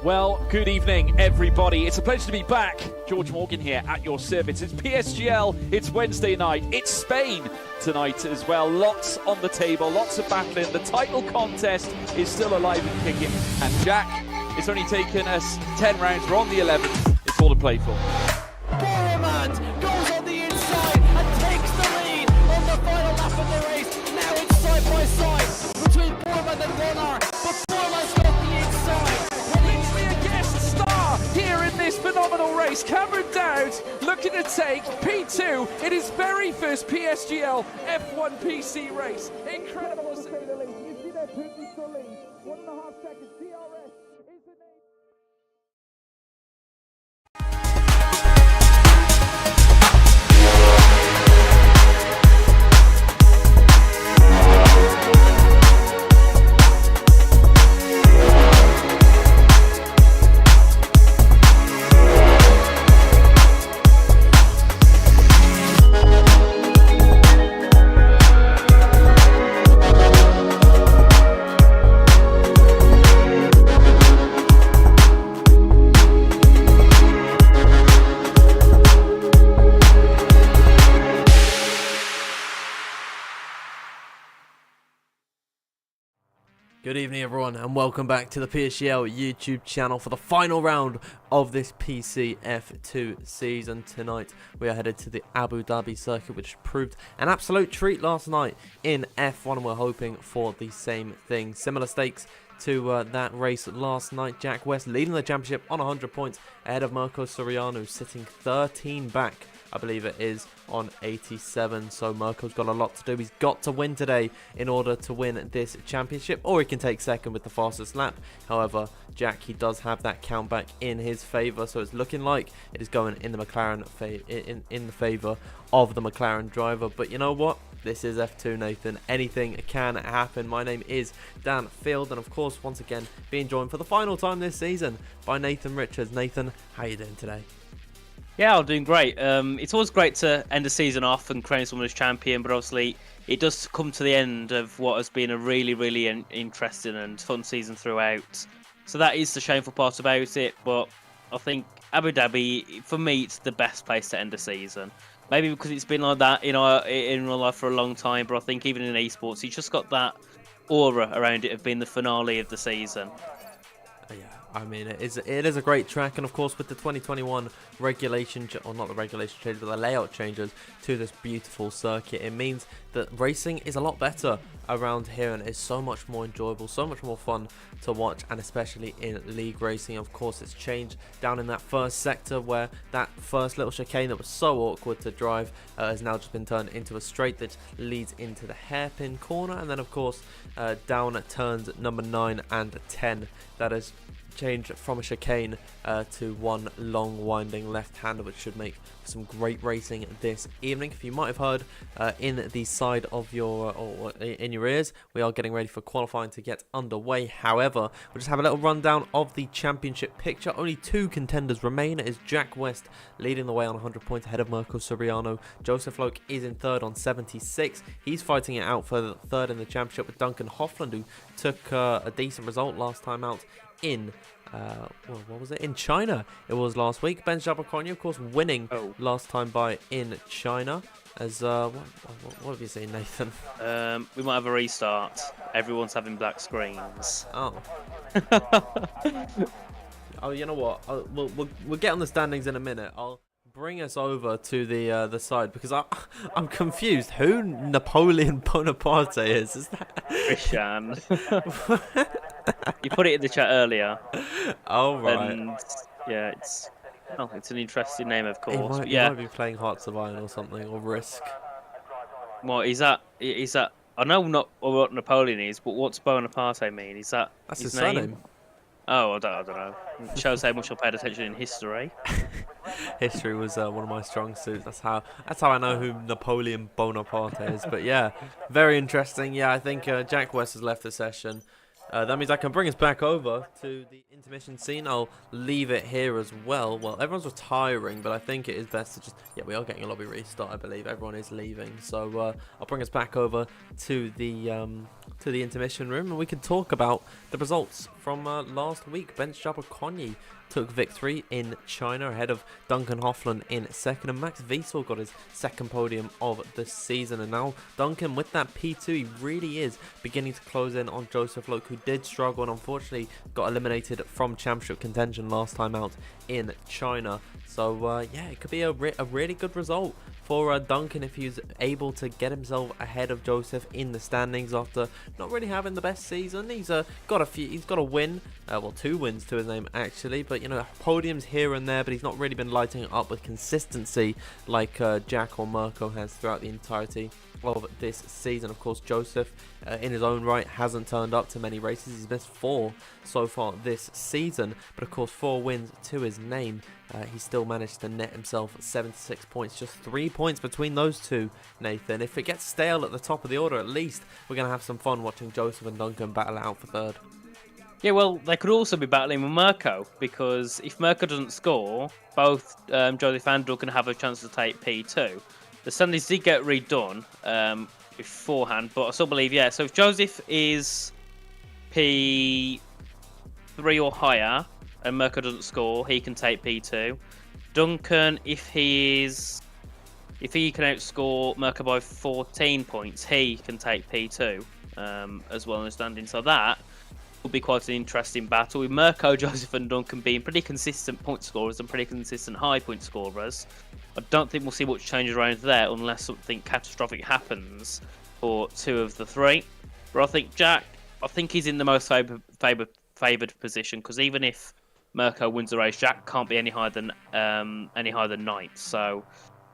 Well, good evening, everybody. It's a pleasure to be back. George Morgan here at your service. It's PSGL, it's Wednesday night, it's Spain tonight as well. Lots on the table, lots of battling. The title contest is still alive and kicking. And Jack, it's only taken us 10 rounds. We're on the 11th. It's all to play for. Boromant goes on the inside and takes the lead on the final lap of the race. Now it's side by side between Boromant and Bonnar, but Boromant's got the inside. Here in this phenomenal race, Cameron Dowd looking to take P2 in his very first PSGL F1 PC race. Incredible to say the least. You see there, Putin for lead. 1.5 seconds. DRS is the name. Good evening everyone and welcome back to the PSGL YouTube channel for the final round of this PC F2 season. Tonight we are headed to the Abu Dhabi circuit, which proved an absolute treat last night in F1, and we're hoping for the same thing. Similar stakes to that race last night. Jack West leading the championship on 100 points ahead of Mirko Soriano, sitting 13 back, I believe it is, on 87. So Mirko's got a lot to do. He's got to win today in order to win this championship, or he can take second with the fastest lap. However, Jack, he does have that count back in his favour, so it's looking like it is going in the McLaren in the favour of the McLaren driver. But you know what? This is F2, Nathan. Anything can happen. My name is Dan Field, and of course, once again, being joined for the final time this season by Nathan Richards. Nathan, how are you doing today? Yeah, I'm doing great. It's always great to end the season off and crown someone as champion, but obviously it does come to the end of what has been a really interesting and fun season throughout. So that is the shameful part about it, but I think Abu Dhabi, for me, it's the best place to end the season. Maybe because it's been like that in real life for a long time, but I think even in esports, it's just got that aura around it of being the finale of the season. Yeah, I mean, it is a great track, and of course with the 2021 regulation, or not the regulation change, but the layout changes to this beautiful circuit, it means that racing is a lot better around here, and it's so much more enjoyable, so much more fun to watch, and especially in league racing. Of course, it's changed down in that first sector, where that first little chicane that was so awkward to drive has now just been turned into a straight that leads into the hairpin corner, and then of course down at turns number 9 and 10, that has changed from a chicane to one long winding left-hander, which should make some great racing this evening. If you might have heard in the side of your or in your ears, we are getting ready for qualifying to get underway. However, we'll just have a little rundown of the championship picture. Only 2 contenders remain. It is Jack West leading the way on 100 points ahead of Mirko Soriano. Joseph Loke is in third on 76. He's fighting it out for the third in the championship with Duncan Hoffland, who took a decent result last time out in what was it, in China it was last week. Ben Jabakonya, of course, winning last time by in China. As what have you seen, Nathan? We might have a restart. Everyone's having black screens. Oh. Oh, you know what, we'll get on the standings in a minute. I'll bring us over to the side, because I'm confused who Napoleon Bonaparte is. Is that Christian? You put it in the chat earlier. Oh right. And yeah, it's an interesting name, of course. He might be playing Hearts of Iron or something, or Risk. What is that? I know not what Napoleon is, but what's Bonaparte mean? Is that that's his name? Surname? Oh, I don't know. It shows how much I paid attention in history. History was one of my strong suits. That's how I know who Napoleon Bonaparte is. But yeah, very interesting. Yeah, I think Jack West has left the session. That means I can bring us back over to the intermission scene. I'll leave it here as well. Well, everyone's retiring, but I think it is best to just... Yeah, we are getting a lobby restart, I believe. Everyone is leaving. So I'll bring us back over to the intermission room, and we can talk about the results from last week. Bench Jabba Konyi took victory in China ahead of Duncan Hoffland in second, and Max Wiesel got his second podium of the season. And now Duncan, with that P2, he really is beginning to close in on Joseph Loke, who did struggle and unfortunately got eliminated from championship contention last time out in China. So yeah, it could be a really good result for Duncan if he's able to get himself ahead of Joseph in the standings after not really having the best season. He's got a win, well, 2 wins to his name actually, but you know, podiums here and there, but he's not really been lighting it up with consistency like Jack or Mirko has throughout the entirety of this season. Of course, Joseph in his own right hasn't turned up to many races. He's missed 4 so far this season, but of course 4 wins to his name. He still managed to net himself 76 points, just 3 points between those two, Nathan. If it gets stale at the top of the order, at least we're going to have some fun watching Joseph and Duncan battle it out for third. Yeah, well, they could also be battling with Mirko, because if Mirko doesn't score, both Joseph and Duncan have a chance to take P2. The standings did get redone beforehand, but I still believe, yeah. So if Joseph is P3 or higher and Mirko doesn't score, he can take P2. Duncan, if he can outscore Mirko by 14 points, he can take P2 as well in the standing. So that will be quite an interesting battle, with Mirko, Joseph and Duncan being pretty consistent point scorers and pretty consistent high point scorers. I don't think we'll see much change around there unless something catastrophic happens for 2 of the 3. But I think Jack, he's in the most favoured position, because even if Mirko wins the race, Jack can't be any higher than 9th. So,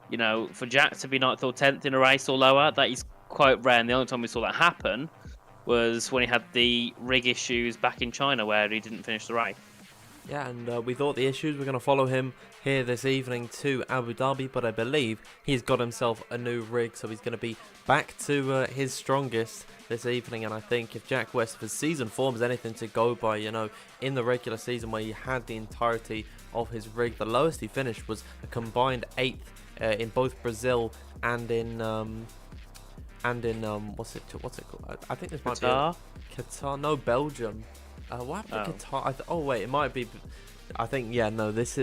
you know, for Jack to be 9th or 10th in a race or lower, that is quite rare. And the only time we saw that happen was when he had the rig issues back in China, where he didn't finish the race. Yeah, and we thought the issues were going to follow him here this evening to Abu Dhabi, but I believe he's got himself a new rig, so he's going to be back to his strongest this evening. And I think if Jack West, if his season form is anything to go by, you know, in the regular season where he had the entirety of his rig, the lowest he finished was a combined 8th in both Brazil and in what's it called? I think this might be Qatar. No, Belgium. What happened to Qatar? Oh wait, it might be. I think, yeah, no. This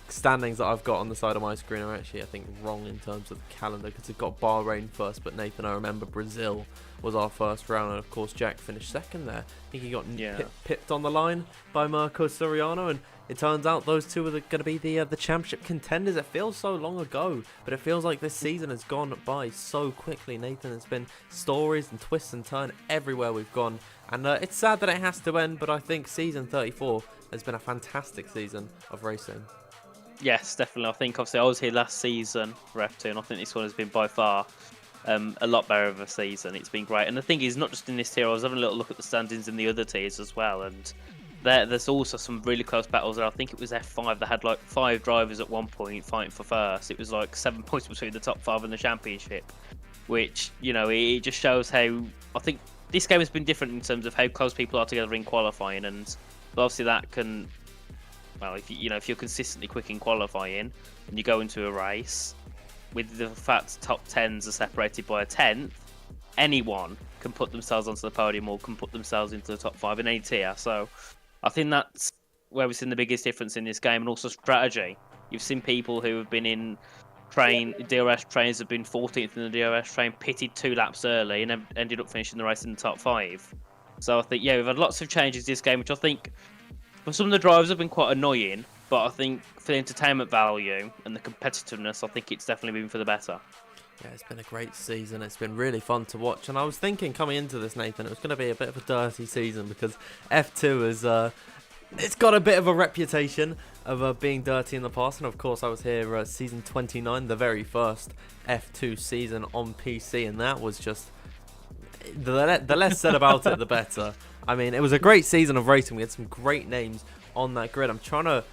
standings that I've got on the side of my screen are actually, I think, wrong in terms of the calendar, because it got Bahrain first, but Nathan, I remember Brazil was our first round, and of course Jack finished second there. I think he got pipped on the line by Mirko Soriano, and it turns out those two are going to be the championship contenders. It feels so long ago, but it feels like this season has gone by so quickly, Nathan. It's been stories and twists and turns everywhere we've gone, and it's sad that it has to end, but I think season 34 has been a fantastic season of racing. Yes, definitely. I think, obviously, I was here last season for F2, and I think this one has been by far a lot better of a season. It's been great. And the thing is, not just in this tier, I was having a little look at the standings in the other tiers as well, and there's also some really close battles there. I think it was F5 that had like 5 drivers at one point fighting for first. It was like 7 points between the top 5 in the championship, which, you know, it just shows how, I think this game has been different in terms of how close people are together in qualifying, and obviously that can, well, if you're consistently quick in qualifying and you go into a race with the fact top 10s are separated by a 10th, anyone can put themselves onto the podium or can put themselves into the top 5 in any tier. So I think that's where we've seen the biggest difference in this game, and also strategy. You've seen people who have been in DRS trains have been 14th in the DRS train, pitted 2 laps early, and ended up finishing the race in the top 5. So I think, yeah, we've had lots of changes this game, which I think for some of the drivers have been quite annoying, but I think for the entertainment value and the competitiveness, I think it's definitely been for the better. Yeah, it's been a great season. It's been really fun to watch, and I was thinking coming into this, Nathan, it was going to be a bit of a dirty season, because F2 is it's got a bit of a reputation of being dirty in the past, and of course I was here season 29, the very first F2 season on PC, and that was just the less said about it, the better. I mean, it was a great season of racing. We had some great names on that grid. I'm trying to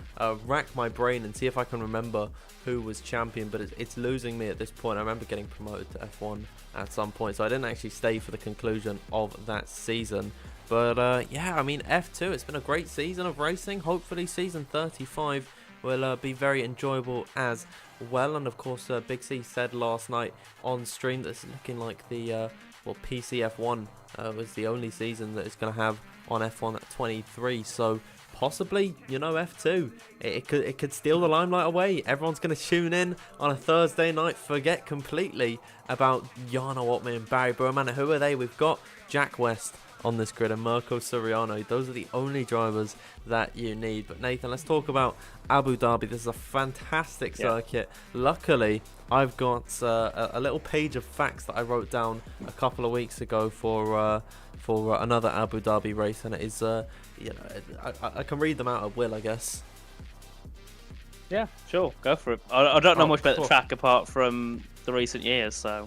rack my brain and see if I can remember who was champion, but it's losing me at this point. I remember getting promoted to F1 at some point, so I didn't actually stay for the conclusion of that season. But yeah, I mean, F2, it's been a great season of racing. Hopefully season 35 will be very enjoyable as well. And of course, Big C said last night on stream that it's looking like the PCF1 was the only season that it's going to have on F1 at 23. So possibly, F2, it could steal the limelight away. Everyone's going to tune in on a Thursday night, forget completely about Jarno Ottmar and Barry Burman. And who are they? We've got Jack West on this grid and Mirko Suriano. Those are the only drivers that you need. But Nathan, let's talk about Abu Dhabi. This is a fantastic circuit. Luckily, I've got a little page of facts that I wrote down a couple of weeks ago for another Abu Dhabi race, and it is I can read them out at will, I guess. Yeah, sure, go for it. I don't know much about cool. the track apart from the recent years, so.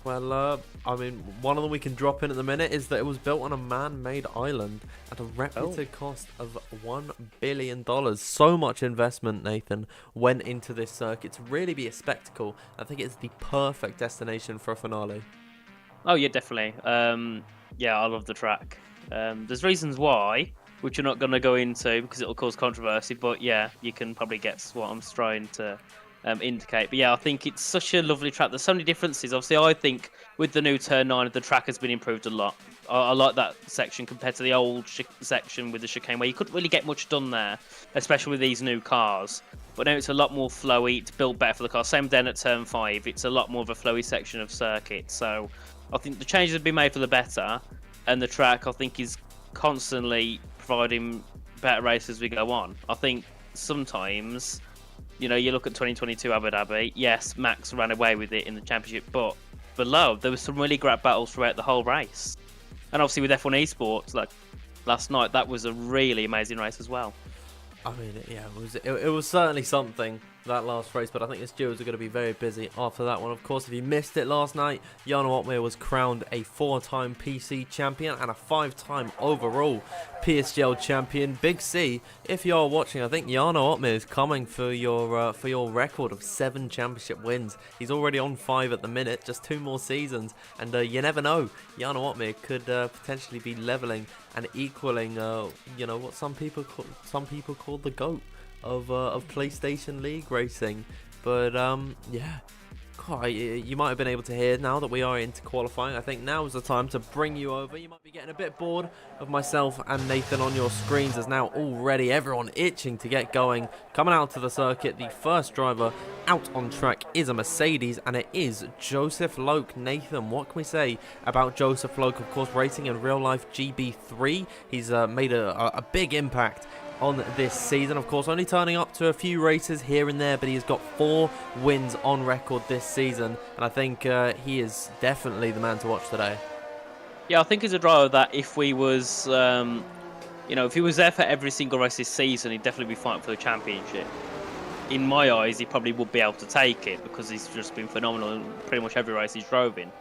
Well, I mean, one of them we can drop in at the minute is that it was built on a man-made island at a reputed cost of $1 billion. So much investment, Nathan, went into this circuit to really be a spectacle. I think it's the perfect destination for a finale. Oh yeah, definitely. Yeah, I love the track. There's reasons why, which you're not going to go into because it'll cause controversy. But yeah, you can probably guess what I'm trying to indicate. But yeah, I think it's such a lovely track. There's so many differences. Obviously, I think with the new turn 9, the track has been improved a lot. I like that section compared to the old section with the chicane where you couldn't really get much done there, especially with these new cars. But now it's a lot more flowy. It's built better for the car. Same then at turn 5. It's a lot more of a flowy section of circuit. So I think the changes have been made for the better, and the track I think is constantly providing better races as we go on. I think sometimes, you look at 2022 Abu Dhabi. Yes, Max ran away with it in the championship, but below there was some really great battles throughout the whole race. And obviously with F1 Esports, like last night, that was a really amazing race as well. I mean, yeah, it was certainly something, that last race, but I think the stewards are going to be very busy after that one. Of course, if you missed it last night, Jarno Ottmar was crowned a 4-time PC champion and a 5-time overall PSGL champion. Big C, if you're watching, I think Jarno Ottmar is coming for your record of 7 championship wins. He's already on 5 at the minute, just 2 more seasons, and you never know, Jarno Ottmar could potentially be leveling and equaling, what some people call the GOAT of PlayStation League racing. But yeah, God, you might have been able to hear now that we are into qualifying. I think now is the time to bring you over. You might be getting a bit bored of myself and Nathan on your screens, as now already everyone itching to get going. Coming out to the circuit, the first driver out on track is a Mercedes, and it is Joseph Loke. Nathan, what can we say about Joseph Loke? Of course, racing in real life GB3. He's made a big impact on this season. Of course, only turning up to a few races here and there, but he has got 4 wins on record this season, and I think he is definitely the man to watch today. Yeah, I think he's a driver that if he was there for every single race this season, he'd definitely be fighting for the championship. In my eyes, he probably would be able to take it because he's just been phenomenal in pretty much every race he's drove in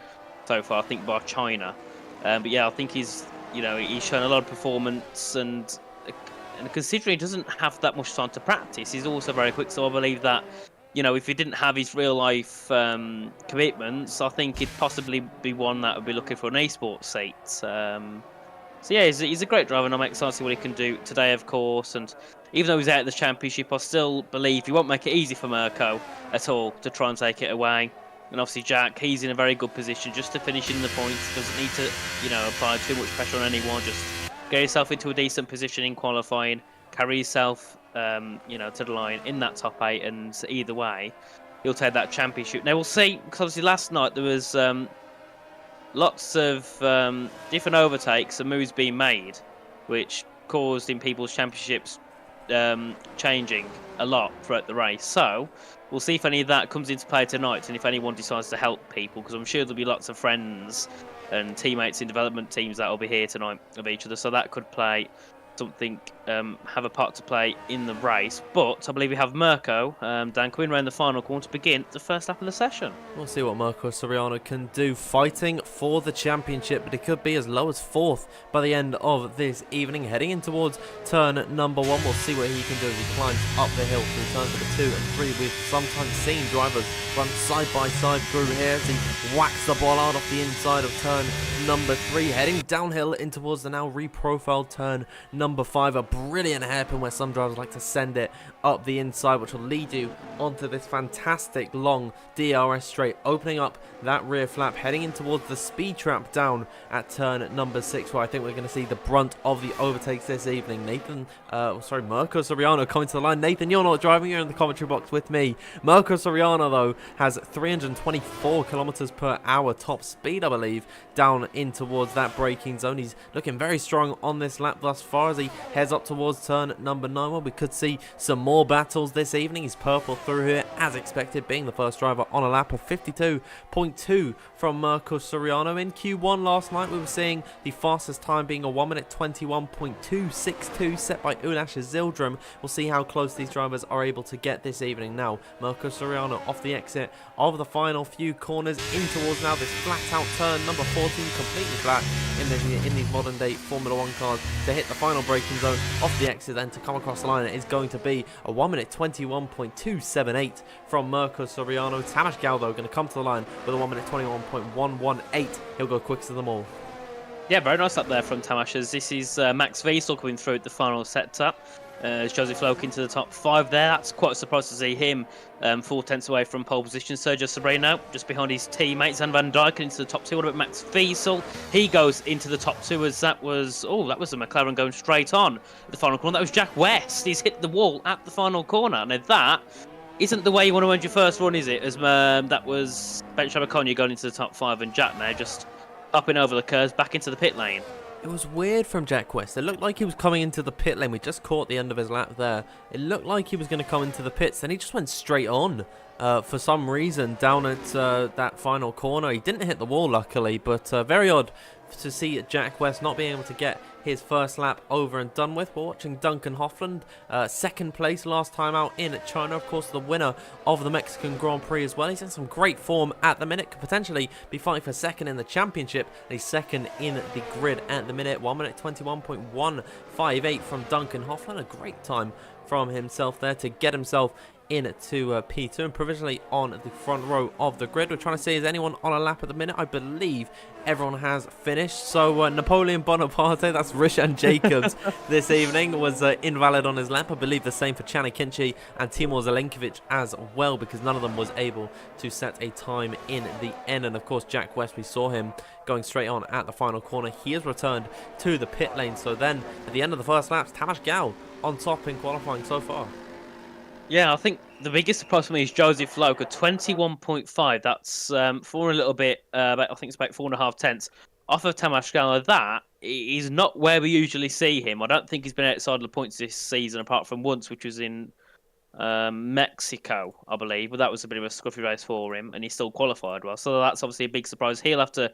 so far, I think bar China. But yeah, I think he's shown a lot of performance, and considering he doesn't have that much time to practice, he's also very quick. So I believe that, if he didn't have his real life commitments, I think he'd possibly be one that would be looking for an esports seat. So yeah, he's a great driver, and I'm excited to see what he can do today, of course. And even though he's out of the championship, I still believe he won't make it easy for Mirko at all to try and take it away. And obviously Jack, he's in a very good position just to finish in the points. Doesn't need to, apply too much pressure on anyone. Just get yourself into a decent position in qualifying, carry yourself, to the line in that top 8, and either way, you'll take that championship. Now we'll see, because obviously last night there was lots of different overtakes and moves being made, which caused in people's championships changing a lot throughout the race. So we'll see if any of that comes into play tonight, and if anyone decides to help people, because I'm sure there'll be lots of friends and teammates in development teams that will be here tonight of each other, so that could play something have a part to play in the race. But I believe we have Mirko, Dan, coming around the final corner to begin the first lap of the session. We'll see what Mirko Soriano can do, fighting for the championship, but it could be as low as 4th by the end of this evening. Heading in towards turn number 1, we'll see what he can do as he climbs up the hill through turns number 2 and 3. We've sometimes seen drivers run side by side through here as he whacks the ball out off the inside of turn number 3, heading downhill in towards the now reprofiled turn number 5. A brilliant hairpin where some drivers like to send it up the inside, which will lead you onto this fantastic long DRS straight, opening up that rear flap, heading in towards the speed trap down at turn number 6, where I think we're going to see the brunt of the overtakes this evening. Mirko Soriano coming to the line. Nathan, you're not driving, you're in the commentary box with me. Mirko Soriano, though, has 324 kilometers per hour top speed, I believe, down in towards that braking zone. He's looking very strong on this lap thus far as he heads up towards turn number 9, where we could see some more battles this evening. He's purple through here as expected, being the first driver on a lap of 52.2 from Mirko Soriano. In Q1 last night, we were seeing the fastest time being a 1 minute 21.262 set by Ulas Zildrum. We'll see how close these drivers are able to get this evening. Now, Mirko Soriano off the exit of the final few corners in towards now this flat out turn number 14, completely flat in these modern day Formula 1 cars, to hit the final braking zone off the exit, then to come across the line. It is going to be a 1 minute 21.278 from Mirko Soriano. Tamas Galdo going to come to the line with a 1 minute 21.118. He'll go quickest of them all. Yeah, very nice up there from Tamas. This is Max Wiesel coming through at the final setup. Joseph Loke into the top 5 there. That's quite a surprise to see him 4 tenths away from pole position. Sergio Sobrino just behind his teammates, and Van Dijk into the top 2. What about Max Wiesel? He goes into the top 2 as that was a McLaren going straight on the final corner. That was Jack West. He's hit the wall at the final corner. Now that isn't the way you want to end your first run, is it? As that was Ben Shabakonya going into the top 5, and Jack now just upping over the curves back into the pit lane. It was weird from Jack West. It looked like he was coming into the pit lane. We just caught the end of his lap there. It looked like he was going to come into the pits, and he just went straight on for some reason down at that final corner. He didn't hit the wall, luckily, but very odd to see Jack West not being able to get his first lap over and done with. We're watching Duncan Hoffland, second place last time out in China, of course the winner of the Mexican Grand Prix as well. He's in some great form at the minute, could potentially be fighting for second in the championship, and he's second in the grid at the minute. 1 minute 21.158 from Duncan Hoffland. A great time from himself there to get himself into P2 and provisionally on the front row of the grid. We're trying to see, is anyone on a lap at the minute? I believe everyone has finished. So Napoleon Bonaparte, that's Rishan Jacobs this evening, was invalid on his lap. I believe the same for Chana Kinchi and Timur Zelenkovic as well, because none of them was able to set a time in the end. And of course Jack West, we saw him going straight on at the final corner. He has returned to the pit lane. So then at the end of the first laps, Tamas Gal on top in qualifying so far. Yeah, I think the biggest surprise for me is Joseph Loke at 21.5. That's fallen a little bit, I think it's about 4.5 tenths off of Tamas Gal. That is not where we usually see him. I don't think he's been outside of the points this season, apart from once, which was in Mexico, I believe. But that was a bit of a scruffy race for him, and he still qualified well. So that's obviously a big surprise. He'll have to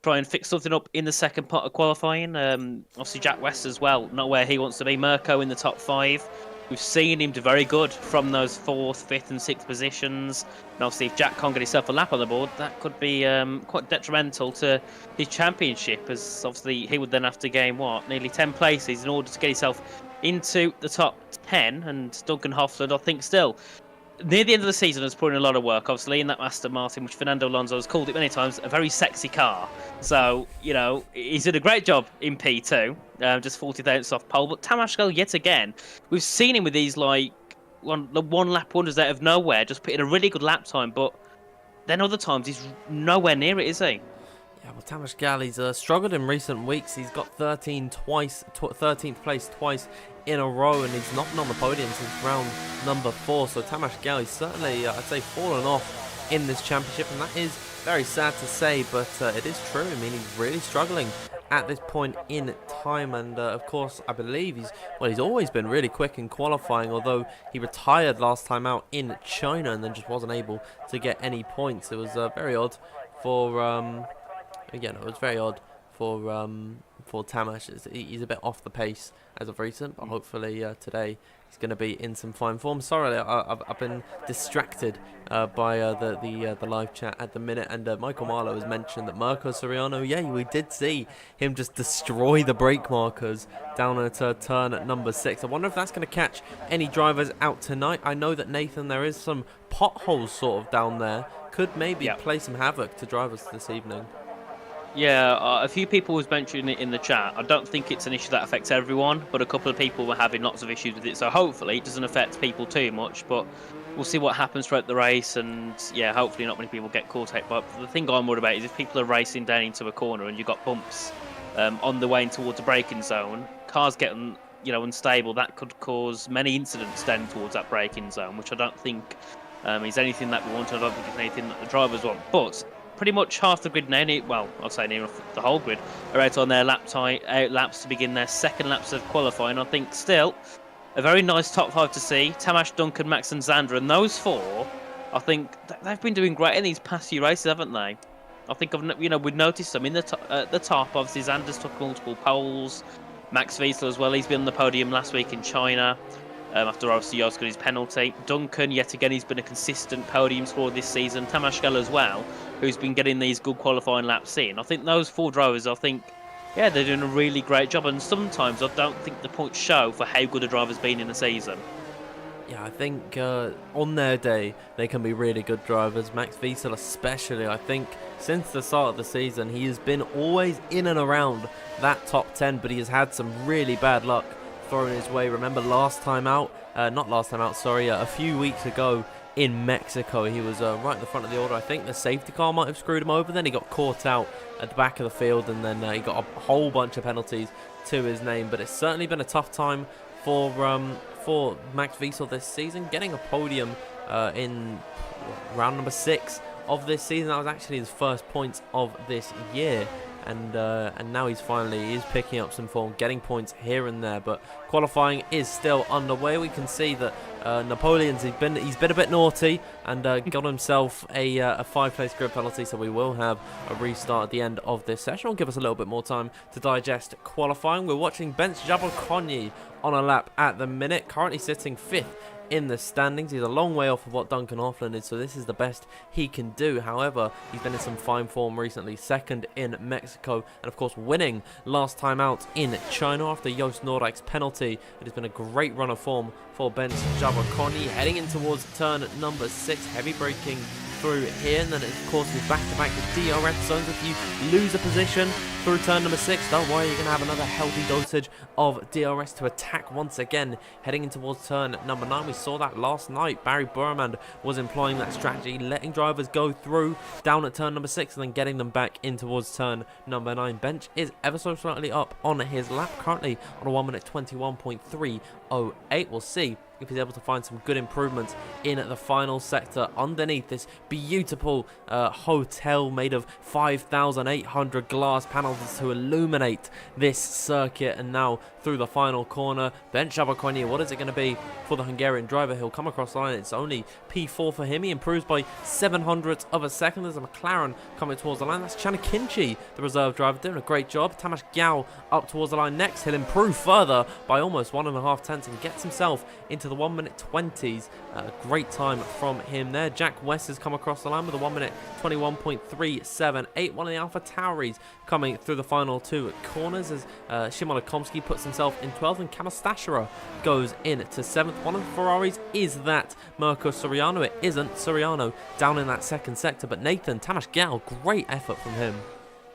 try and fix something up in the second part of qualifying. Obviously, Jack West as well, not where he wants to be. Mirko in the top 5. We've seen him do very good from those 4th, 5th and 6th positions. And obviously, if Jack can't get himself a lap on the board, that could be quite detrimental to his championship, as obviously he would then have to gain, nearly 10 places in order to get himself into the top 10. And Duncan Hoffland, I think, still near the end of the season has put in a lot of work, obviously, in that Aston Martin, which Fernando Alonso has called it many times, a very sexy car. So, he's did a great job in P2, just 40 thousandths off pole. But Tamas Gal, yet again, we've seen him with these, one lap wonders out of nowhere, just putting a really good lap time, but then other times he's nowhere near it, is he? Yeah, well, Tamas Gal, he's struggled in recent weeks. He's got 13th place twice in a row, and he's not been on the podium since round number 4. So Tamas Gal, he's certainly, I'd say, fallen off in this championship, and that is very sad to say, but it is true. I mean, he's really struggling at this point in time, and of course, I believe he's always been really quick in qualifying, although he retired last time out in China and then just wasn't able to get any points. It was very odd for for Tamas. He's a bit off the pace as of recent, but hopefully today he's going to be in some fine form. Sorry, I've been distracted by the live chat at the minute, and Michael Marlowe has mentioned that Mirko Soriano, yeah, we did see him just destroy the brake markers down at turn at number 6. I wonder if that's going to catch any drivers out tonight. I know that, Nathan, there is some potholes sort of down there. Could maybe play some havoc to drivers this evening. Yeah, a few people was mentioning it in the chat. I don't think it's an issue that affects everyone, but a couple of people were having lots of issues with it. So hopefully it doesn't affect people too much, but we'll see what happens throughout the race. And yeah, hopefully not many people get caught out. But the thing I'm worried about is if people are racing down into a corner and you've got bumps on the way in towards the braking zone, cars getting unstable, that could cause many incidents down towards that braking zone, which I don't think is anything that we want. I don't think it's anything that the drivers want. But pretty much half the grid now, well, I'll say near the whole grid, are out on their out laps to begin their second laps of qualifying. I think still a very nice top 5 to see. Tamas, Duncan, Max and Xander, and those 4, I think they've been doing great in these past few races, haven't they? I think we've noticed them in the top. Obviously, Xander's took multiple poles. Max Wiesler as well. He's been on the podium last week in China. After obviously Jos got his penalty. Duncan, yet again, he's been a consistent podium scorer this season. Tamas as well, who's been getting these good qualifying laps in. I think those 4 drivers, they're doing a really great job. And sometimes I don't think the points show for how good a driver's been in the season. Yeah, I think on their day, they can be really good drivers. Max Wiesel especially, I think, since the start of the season, he has been always in and around that top 10, but he has had some really bad luck thrown his way. Remember a few weeks ago in Mexico, he was right at the front of the order. I think the safety car might have screwed him over. Then he got caught out at the back of the field, and then he got a whole bunch of penalties to his name. But it's certainly been a tough time for Max Wiesel this season, getting a podium in round number 6 of this season. That was actually his first points of this year. And now he's picking up some form, getting points here and there. But qualifying is still underway. We can see that Napoleon's he's been a bit naughty and got himself a 5-place grid penalty. So we will have a restart at the end of this session. Will give us a little bit more time to digest qualifying. We're watching Benz Jabal-Konyi on a lap at the minute, currently sitting 5th in the standings. He's a long way off of what Duncan Hoffland is, so this is the best he can do. However, he's been in some fine form recently, 2nd in Mexico, and of course winning last time out in China after Jos Nordijk's penalty. It has been a great run of form for Benz Jabal-Konyi, heading in towards turn number 6, heavy braking through here, and then of course is back-to-back with DRS zones. If you lose a position through turn number 6, don't worry, you're going to have another healthy dosage of DRS to attack once again, heading in towards turn number 9. We saw that last night. Barry Burmand was employing that strategy, letting drivers go through down at turn number 6 and then getting them back in towards turn number 9. Bench is ever so slightly up on his lap, currently on a 1 minute 21.308. We'll see if he's able to find some good improvements in the final sector underneath this beautiful hotel made of 5,800 glass panels to illuminate this circuit. And now through the final corner, Ben Jabal-Konyi, what is it going to be for the Hungarian driver? He'll come across the line. It's only P4 for him. He improves by 700ths of a second. There's a McLaren coming towards the line. That's Chanakinchi, the reserve driver, doing a great job. Tamas Gao up towards the line next. He'll improve further by almost 1.5 tenths and gets himself into the 1 minute 20s. Great time from him there. Jack West has come across the line with a 1 minute 21.378. One of the Alpha Tauris coming through the final 2 corners as Shimon Akomsky puts himself in 12th and Kamastashira goes in to 7th. One of the Ferraris is that Mirko Soriano. It isn't Soriano down in that second sector, but Nathan, Tamas Gao, great effort from him.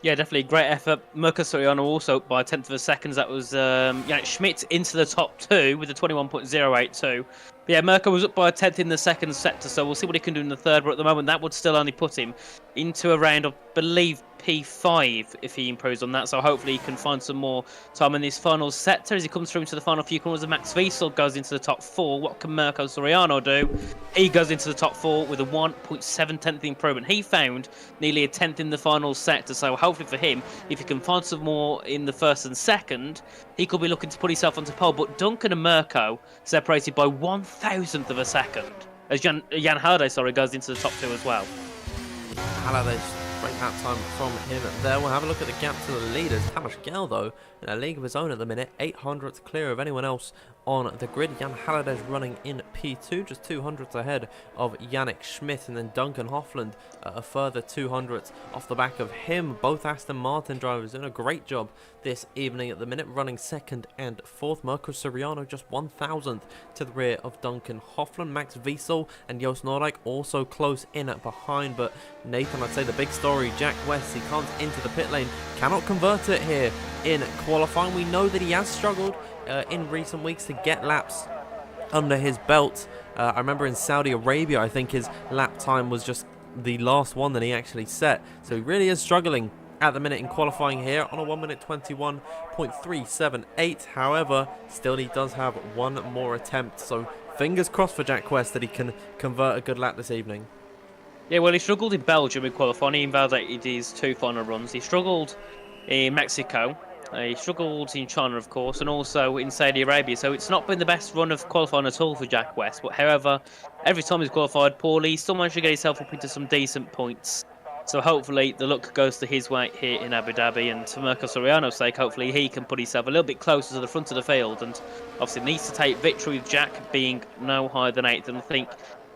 Yeah, definitely great effort. Mirko Soriano also by a 10th of a second. That was Yannick Schmidt into the top 2 with a 21.082. But yeah, Mirko was up by a 10th in the second sector, so we'll see what he can do in the third. But at the moment, that would still only put him into a round of, I believe, P5 if he improves on that. So hopefully he can find some more time in this final sector as he comes through into the final few corners. Max Wiesel goes into the top 4. What can Mirko Soriano do? He goes into the top 4 with a 1.7 improvement. He found nearly a 10th in the final sector. So hopefully for him, if he can find some more in the first and second, he could be looking to put himself onto pole. But Duncan and Mirko separated by 1,000th of a second as Jan Halliday, goes into the top 2 as well. Halliday Great lap time from him there. We'll have a look at the gap to the leaders. PSGL, though, in a league of his own at the minute, 800th clear of anyone else on the grid. Jan Halliday running in P2, just 200th ahead of Yannick Schmidt, and then Duncan Hofland a further 200th off the back of him. Both Aston Martin drivers doing a great job this evening at the minute, running second and fourth. Mirko Soriano just 1,000th to the rear of Duncan Hofland. Max Wiesel and Joost Noordijk also close in behind, but Nathan, I'd say the big story, Jack West, he can't enter the pit lane, cannot convert it here in qualifying. We know that he has struggled in recent weeks to get laps under his belt. I remember in Saudi Arabia, I think his lap time was just the last one that he actually set, so he really is struggling at the minute in qualifying here on a 1 minute 21.378. However, still he does have one more attempt, so fingers crossed for Jack West that he can convert a good lap this evening. Yeah, well, he struggled in Belgium in qualifying. He invalidated his 2 final runs. He struggled in Mexico. He struggled in China, of course, and also in Saudi Arabia. So it's not been the best run of qualifying at all for Jack West. But however, every time he's qualified poorly, he still managed to get himself up into some decent points. So hopefully the luck goes to his way here in Abu Dhabi, and for Mirko Soriano's sake, hopefully he can put himself a little bit closer to the front of the field, and obviously needs to take victory with Jack being no higher than 8th. And I think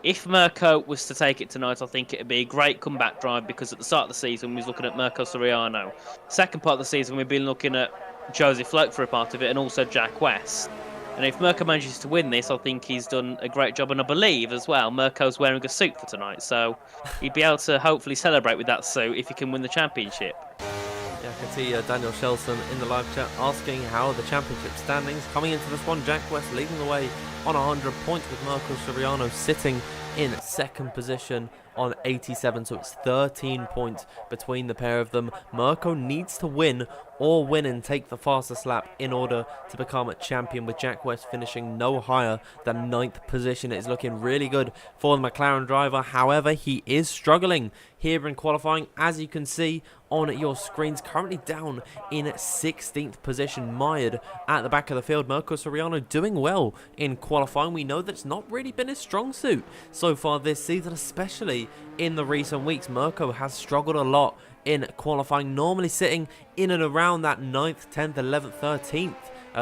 if Mirko was to take it tonight, I think it would be a great comeback drive, because at the start of the season we was looking at Mirko Soriano. Second part of the season we've been looking at Joseph Float for a part of it, and also Jack West. And if Mirko manages to win this, I think he's done a great job. And I believe as well, Mirko's wearing a suit for tonight, so he'd be able to hopefully celebrate with that suit if he can win the championship. Yeah, I can see Daniel Shelson in the live chat asking how the championship standings. Coming into this one, Jack West leading the way on 100 points, with Mirko Soriano sitting in second position on 87, so it's 13 points between the pair of them. Mirko needs to win or win and take the fastest lap in order to become a champion, with Jack West finishing no higher than 9th position. It is looking really good for the McLaren driver. However, he is struggling here in qualifying, as you can see on your screens, currently down in 16th position, mired at the back of the field. Mirko Soriano doing well in qualifying. We know that it's not really been his strong suit so far this season, especially in the recent weeks. Mirko has struggled a lot in qualifying, normally sitting in and around that 9th, 10th, 11th, 13th.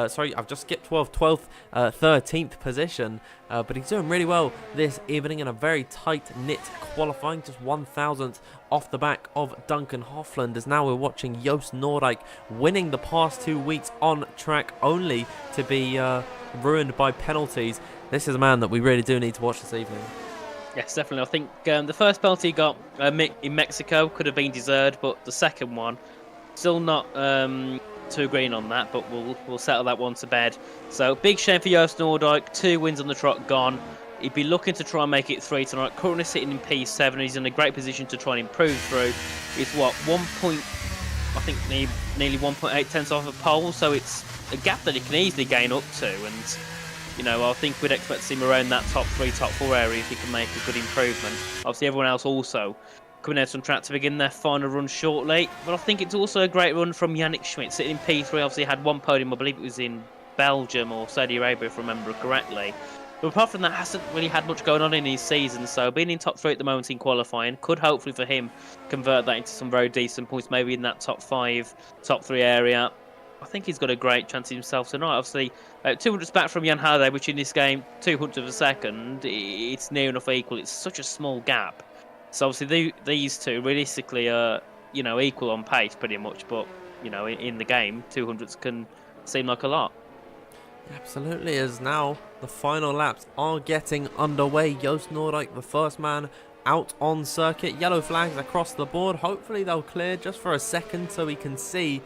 Sorry, I've just skipped 12th, 13th position, but he's doing really well this evening in a very tight-knit qualifying, just 1,000th off the back of Duncan Hofland, as now we're watching Joost Noordijk winning the past 2 weeks on track, only to be ruined by penalties. This is a man that we really do need to watch this evening. Yes, definitely. I think the first penalty he got in Mexico could have been deserved, but the second one, still not too green on that, but we'll settle that one to bed. So big shame for Joost Noordijk. 2 wins on the trot gone. He'd be looking to try and make it 3 tonight. Currently sitting in P7. He's in a great position to try and improve through. It's what, I think nearly 1.8 tenths off a pole, so it's a gap that he can easily gain up to. And you know, I think we'd expect to see him around that top 3, top 4 area if he can make a good improvement. Obviously, everyone else also coming out on track to begin their final run shortly. But I think it's also a great run from Yannick Schmidt, sitting in P3. Obviously, had one podium, I believe it was in Belgium or Saudi Arabia, if I remember correctly. But apart from that, hasn't really had much going on in his season. So being in top 3 at the moment in qualifying could hopefully for him convert that into some very decent points, maybe in that top 5, top 3 area. I think he's got a great chance of himself tonight. Obviously, 200s back from Jan Halliday, which in this game, 200 of a second, it's near enough equal. It's such a small gap. So obviously these two realistically are, you know, equal on pace pretty much. But, you know, in the game, 200s can seem like a lot. Absolutely, as now the final laps are getting underway. Joost Noordijk, the first man out on circuit. Yellow flags across the board. Hopefully they'll clear just for a second so we can see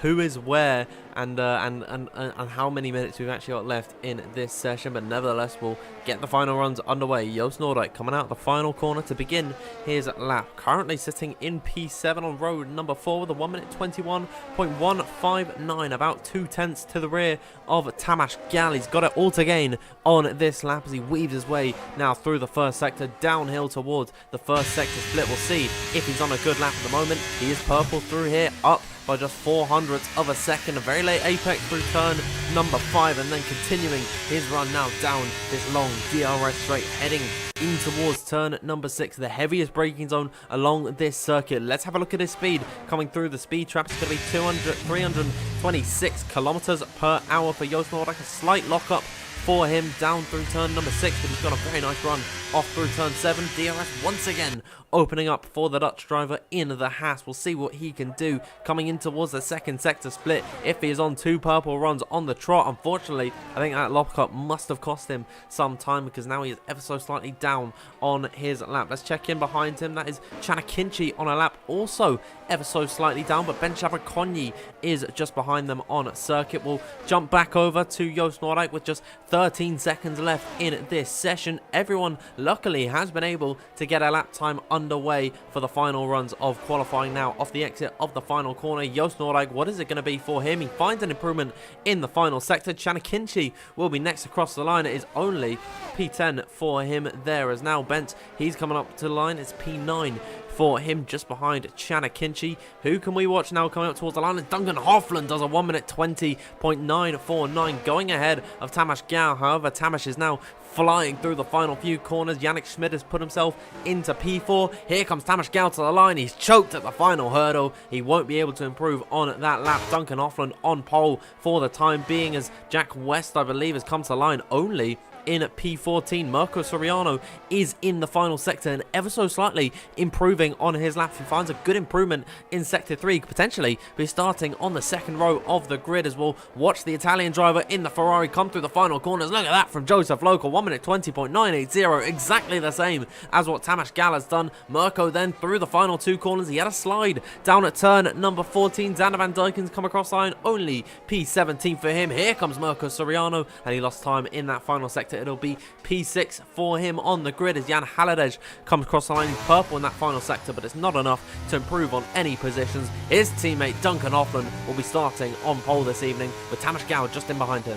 who is where and how many minutes we've actually got left in this session. But nevertheless, we'll get the final runs underway. Joost Noordijk coming out the final corner to begin his lap. Currently sitting in P7 on road number 4 with a 1 minute 21.159, about 2 tenths to the rear of PSGL. He's got it all to gain on this lap as he weaves his way now through the first sector, downhill towards the first sector split. We'll see if he's on a good lap at the moment. He is purple through here, up by just 400ths of a second. A very late apex through turn number 5, and then continuing his run now down this long DRS straight, heading in towards turn number 6, the heaviest braking zone along this circuit. Let's have a look at his speed coming through the speed trap. It's going to be 326 kilometers per hour for Joost Noordijk. A slight lockup for him down through turn number 6, but he's got a very nice run off through turn 7. DRS once again opening up for the Dutch driver in the Haas. We'll see what he can do coming in towards the second sector split if he is on 2 purple runs on the trot. Unfortunately, I think that lockup must have cost him some time, because now he is ever so slightly down on his lap. Let's check in behind him. That is Chanakinchi on a lap, also ever so slightly down, but Ben Chabrakonyi is just behind them on circuit. We'll jump back over to Joost Noordijk with just 13 seconds left in this session. Everyone luckily has been able to get a lap time underway for the final runs of qualifying now. Off the exit of the final corner, Joost Noordijk, what is it going to be for him? He finds an improvement in the final sector. Chanakinchi will be next across the line. It is only P10 for him there, as now Bent, he's coming up to the line. It's P9 for him, just behind Chanakinchi. Who can we watch now coming up towards the line? And Duncan Hofland does a 1 minute 20.949, going ahead of Tamas Gau. However, Tamas is now flying through the final few corners. Yannick Schmidt has put himself into P4. Here comes Tamas Gau to the line. He's choked at the final hurdle. He won't be able to improve on that lap. Duncan Hofland on pole for the time being, as Jack West, I believe, has come to the line only in P14. Mirko Soriano is in the final sector and ever so slightly improving on his lap. He finds a good improvement in sector 3, potentially be starting on the second row of the grid, as we'll watch the Italian driver in the Ferrari come through the final corners. Look at that from Joseph Local, 1 minute 20.980, exactly the same as what Tamas Gal has done. Mirko then through the final 2 corners. He had a slide down at turn number 14. Xander Van Dijken's come across the line, only P17 for him. Here comes Mirko Soriano, and he lost time in that final sector. It'll be P6 for him on the grid, as Jan Haladej comes across the line. He's purple in that final sector, but it's not enough to improve on any positions. His teammate Duncan Hofland will be starting on pole this evening, with Tamas Gau just in behind him.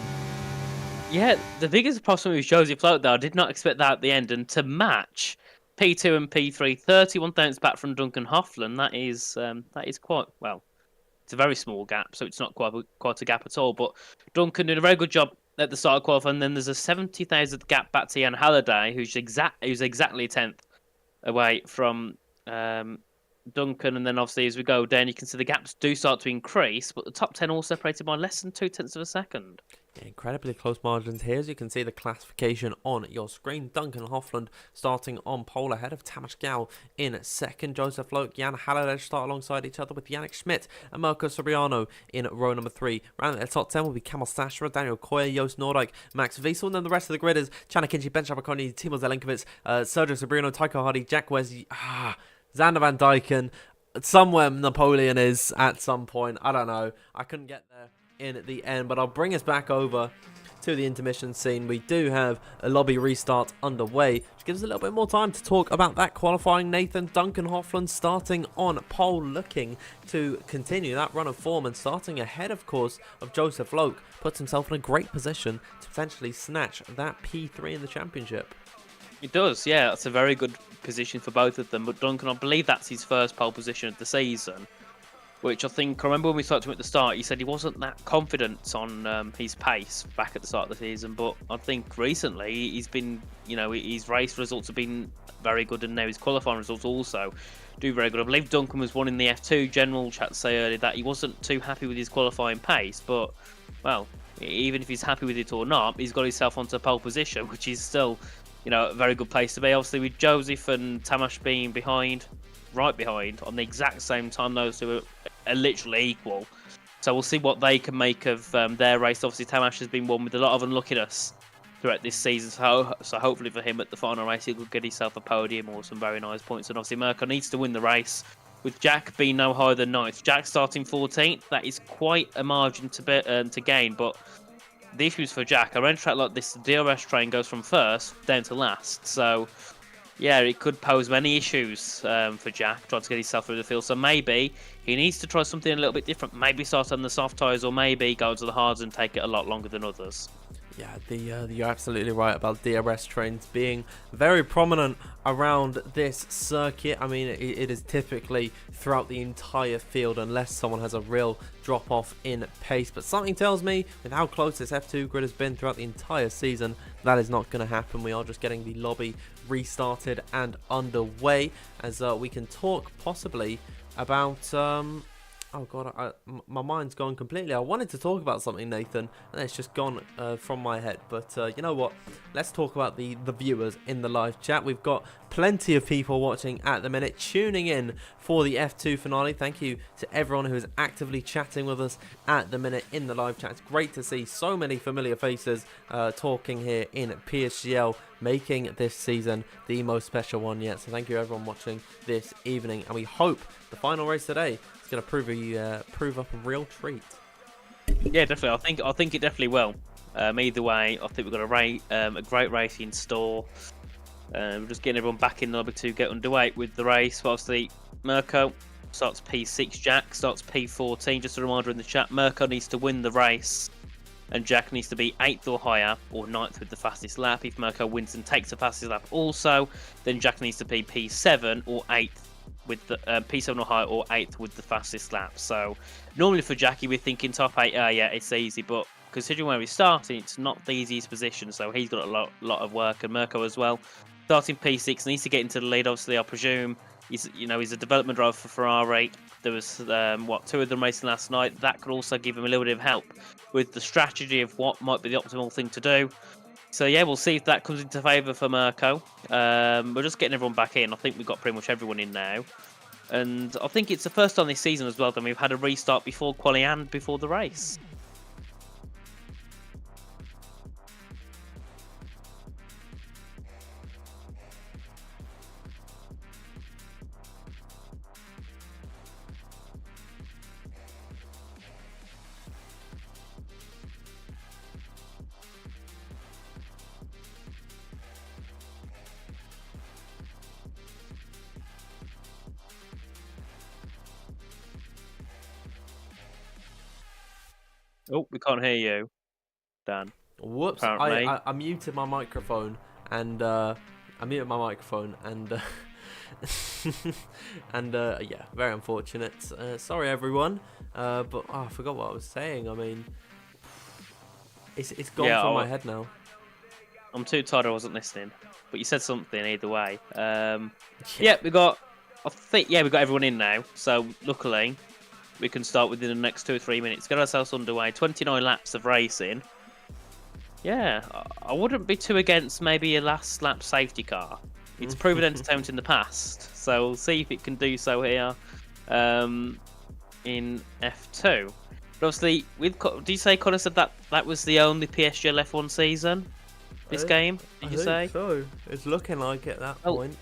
Yeah, the biggest problem with Josie Float, though, I did not expect that at the end. And to match P2 and P3, 31 thousandths back from Duncan Hofland, that is quite, well, it's a very small gap, so it's not quite a gap at all. But Duncan doing a very good job at the start of qualifying. And then there's a 70,000th gap back to Jan Halliday, who's exactly 10th away from Duncan. And then obviously as we go down, you can see the gaps do start to increase, but the top 10 all separated by less than 0.2 of a second. Yeah, incredibly close margins here, as you can see the classification on your screen. Duncan Hofland starting on pole ahead of Tamas Gau in second. Joseph Loke, Jan Haladej start alongside each other, with Yannick Schmidt and Mirko Soriano in row number 3. Round the top 10 will be Kamal Stashra, Daniel Koya, Joost Noordijk, Max Wiesel, and then the rest of the grid is Chanakinchi, Ben Chabrakonyi, Timo Zelenkovic, Sergio Sobrino, Tycho Hardy, Jack Wesley, Xander Van Dijken. Somewhere Napoleon is at some point. I don't know. I couldn't get there in the end, but I'll bring us back over to the intermission scene. We do have a lobby restart underway, which gives us a little bit more time to talk about that qualifying. Nathan, Duncan Hofland starting on pole, looking to continue that run of form, and starting ahead, of course, of Joseph Loke, puts himself in a great position to potentially snatch that P3 in the championship. It does, yeah. That's a very good position for both of them. But Duncan, I believe that's his first pole position of the season, which I remember when we talked to him at the start, he said he wasn't that confident on his pace back at the start of the season. But I think recently he's been, his race results have been very good, and now his qualifying results also do very good. I believe Duncan was one in the F2 general chat to say earlier that he wasn't too happy with his qualifying pace, but, well, even if he's happy with it or not, he's got himself onto pole position, which is still, a very good place to be. Obviously, with Joseph and Tamas being right behind, on the exact same time, those two are literally equal. So we'll see what they can make of their race. Obviously, Tamas has been one with a lot of unluckiness throughout this season, so hopefully for him at the final race, he could get himself a podium or some very nice points. And obviously, Mirko needs to win the race, with Jack being no higher than 9th. Jack starting 14th, that is quite a margin to gain, but the issues for Jack, around a track like this, the DRS train goes from first down to last. So, yeah, it could pose many issues for Jack, trying to get himself through the field. So maybe he needs to try something a little bit different. Maybe start on the soft tyres, or maybe go to the hards and take it a lot longer than others. Yeah, you're absolutely right about DRS trains being very prominent around this circuit. I mean, it is typically throughout the entire field unless someone has a real drop off in pace. But something tells me, with how close this F2 grid has been throughout the entire season, that is not going to happen. We are just getting the lobby restarted and underway as we can talk possibly about... Oh god, my mind's gone completely. I wanted to talk about something, Nathan, and it's just gone from my head. But you know what? Let's talk about the viewers in the live chat. We've got plenty of people watching at the minute, tuning in for the F2 finale. Thank you to everyone who is actively chatting with us at the minute in the live chat. It's great to see so many familiar faces talking here in PSGL, making this season the most special one yet. So thank you everyone watching this evening, and we hope the final race today is going to prove up a real treat. Yeah, definitely. I think it definitely will. Either way, I think we've got a great race in store. We're just getting everyone back in the lobby to get underway with the race. But obviously, Mirko starts P6, Jack starts P14. Just a reminder in the chat, Mirko needs to win the race, and Jack needs to be 8th or higher, or 9th with the fastest lap. If Mirko wins and takes the fastest lap also, then Jack needs to be P7 or 8th with the P7 or higher, or 8th with the fastest lap. So normally for Jackie, we're thinking top 8. Yeah, it's easy, but considering where he's starting, it's not the easiest position. So he's got a lot of work, and Mirko as well. Starting P6, needs to get into the lead. Obviously, I presume he's a development driver for Ferrari. There was 2 of them racing last night. That could also give him a little bit of help with the strategy of what might be the optimal thing to do. So yeah, we'll see if that comes into favour for Mirko. We're just getting everyone back in. I think we've got pretty much everyone in now, and I think it's the first time this season as well that we've had a restart before quali and before the race. Oh, we can't hear you, Dan. Whoops! I muted my microphone and yeah, very unfortunate. Sorry everyone. But I forgot what I was saying. I mean, it's gone from my head now. I'm too tired. I wasn't listening. But you said something either way. Yeah, we got everyone in now. So luckily, we can start within the next 2 or 3 minutes. Get ourselves underway. 29 laps of racing. Yeah, I wouldn't be too against maybe a last lap safety car. It's proven entertainment in the past, so we'll see if it can do so here in F2. But obviously, did you say, Connor, said that was the only PSGL F1 season? This game? Did you say? So it's looking like it at that point.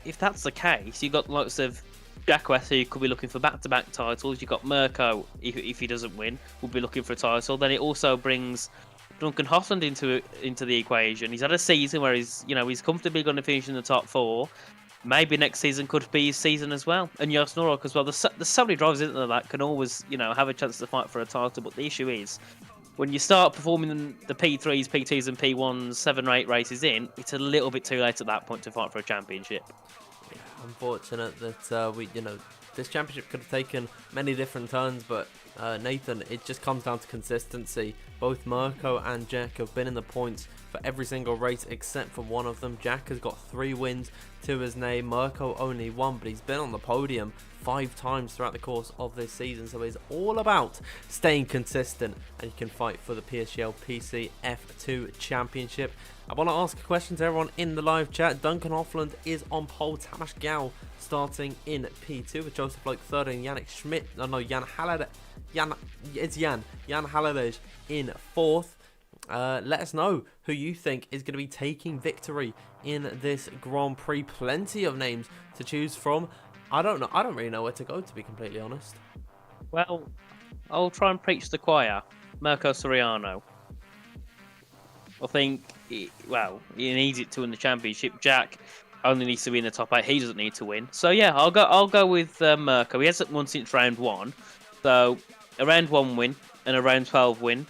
If that's the case, you got lots of Jack West, who could be looking for back-to-back titles. You've got Mirko, if he doesn't win, will be looking for a title. Then it also brings Duncan Hosland into the equation. He's had a season where he's comfortably going to finish in the top 4. Maybe next season could be his season as well. And Jos Norok as well. There's so many drivers, isn't there, that can always have a chance to fight for a title. But the issue is, when you start performing the P3s, P2s, and P1s 7 or 8 races in, it's a little bit too late at that point to fight for a championship. Unfortunate that this championship could have taken many different turns, but Nathan, it just comes down to consistency. Both Mirko and Jack have been in the points for every single race except for one of them. Jack has got 3 wins to his name. Mirko only 1, but he's been on the podium 5 times throughout the course of this season, so it's all about staying consistent, and you can fight for the PSGL PC F2 Championship. I want to ask a question to everyone in the live chat. Duncan Hoffland is on pole. Tamas Gal starting in P2 with Joseph Loke third and Yannick Schmidt. Jan Halliday in 4th. Let us know who you think is going to be taking victory in this Grand Prix. Plenty of names to choose from. I don't know. I don't really know where to go, to be completely honest. Well, I'll try and preach the choir. Mirko Soriano. I think, he needs it to win the championship. Jack only needs to be in the top 8. He doesn't need to win. So yeah, I'll go with Mirko. He hasn't won since round 1. So a round 1 win and a round 12 win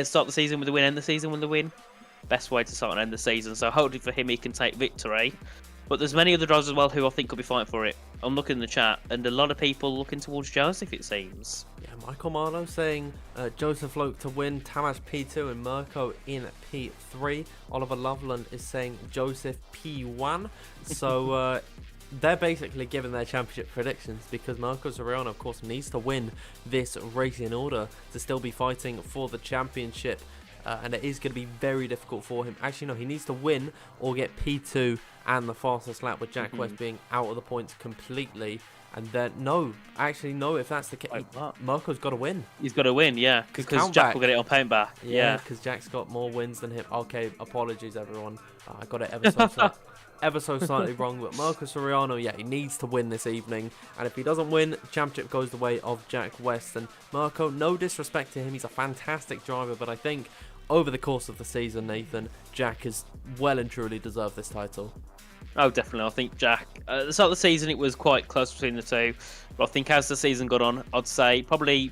start the season with a win, end the season with a win. Best way to start and end the season. So hopefully for him, he can take victory. But there's many other drivers as well who I think could be fighting for it. I'm looking in the chat, and a lot of people looking towards Joseph, it seems. Yeah, Michael Marlowe saying Joseph Loke to win, Tamash P2 and Mirko in P3. Oliver Loveland is saying Joseph P1. So they're basically giving their championship predictions because Mirko Soriano, of course, needs to win this race in order to still be fighting for the championship. And it is going to be very difficult for him. Actually, no, he needs to win or get P2 and the fastest lap, with Jack West being out of the points completely. And then, no, if that's the case, Mirko's got to win. He's got to win, yeah, because Jack will get it on paint back. Yeah, because Jack's got more wins than him. Okay, apologies, everyone. I got it ever so slightly wrong. But Mirko Soriano, yeah, he needs to win this evening. And if he doesn't win, championship goes the way of Jack West. And Mirko, no disrespect to him, he's a fantastic driver, but I think over the course of the season, Nathan, Jack has well and truly deserved this title. Oh, definitely. I think Jack, at the start of the season, it was quite close between the two. But I think as the season got on, I'd say probably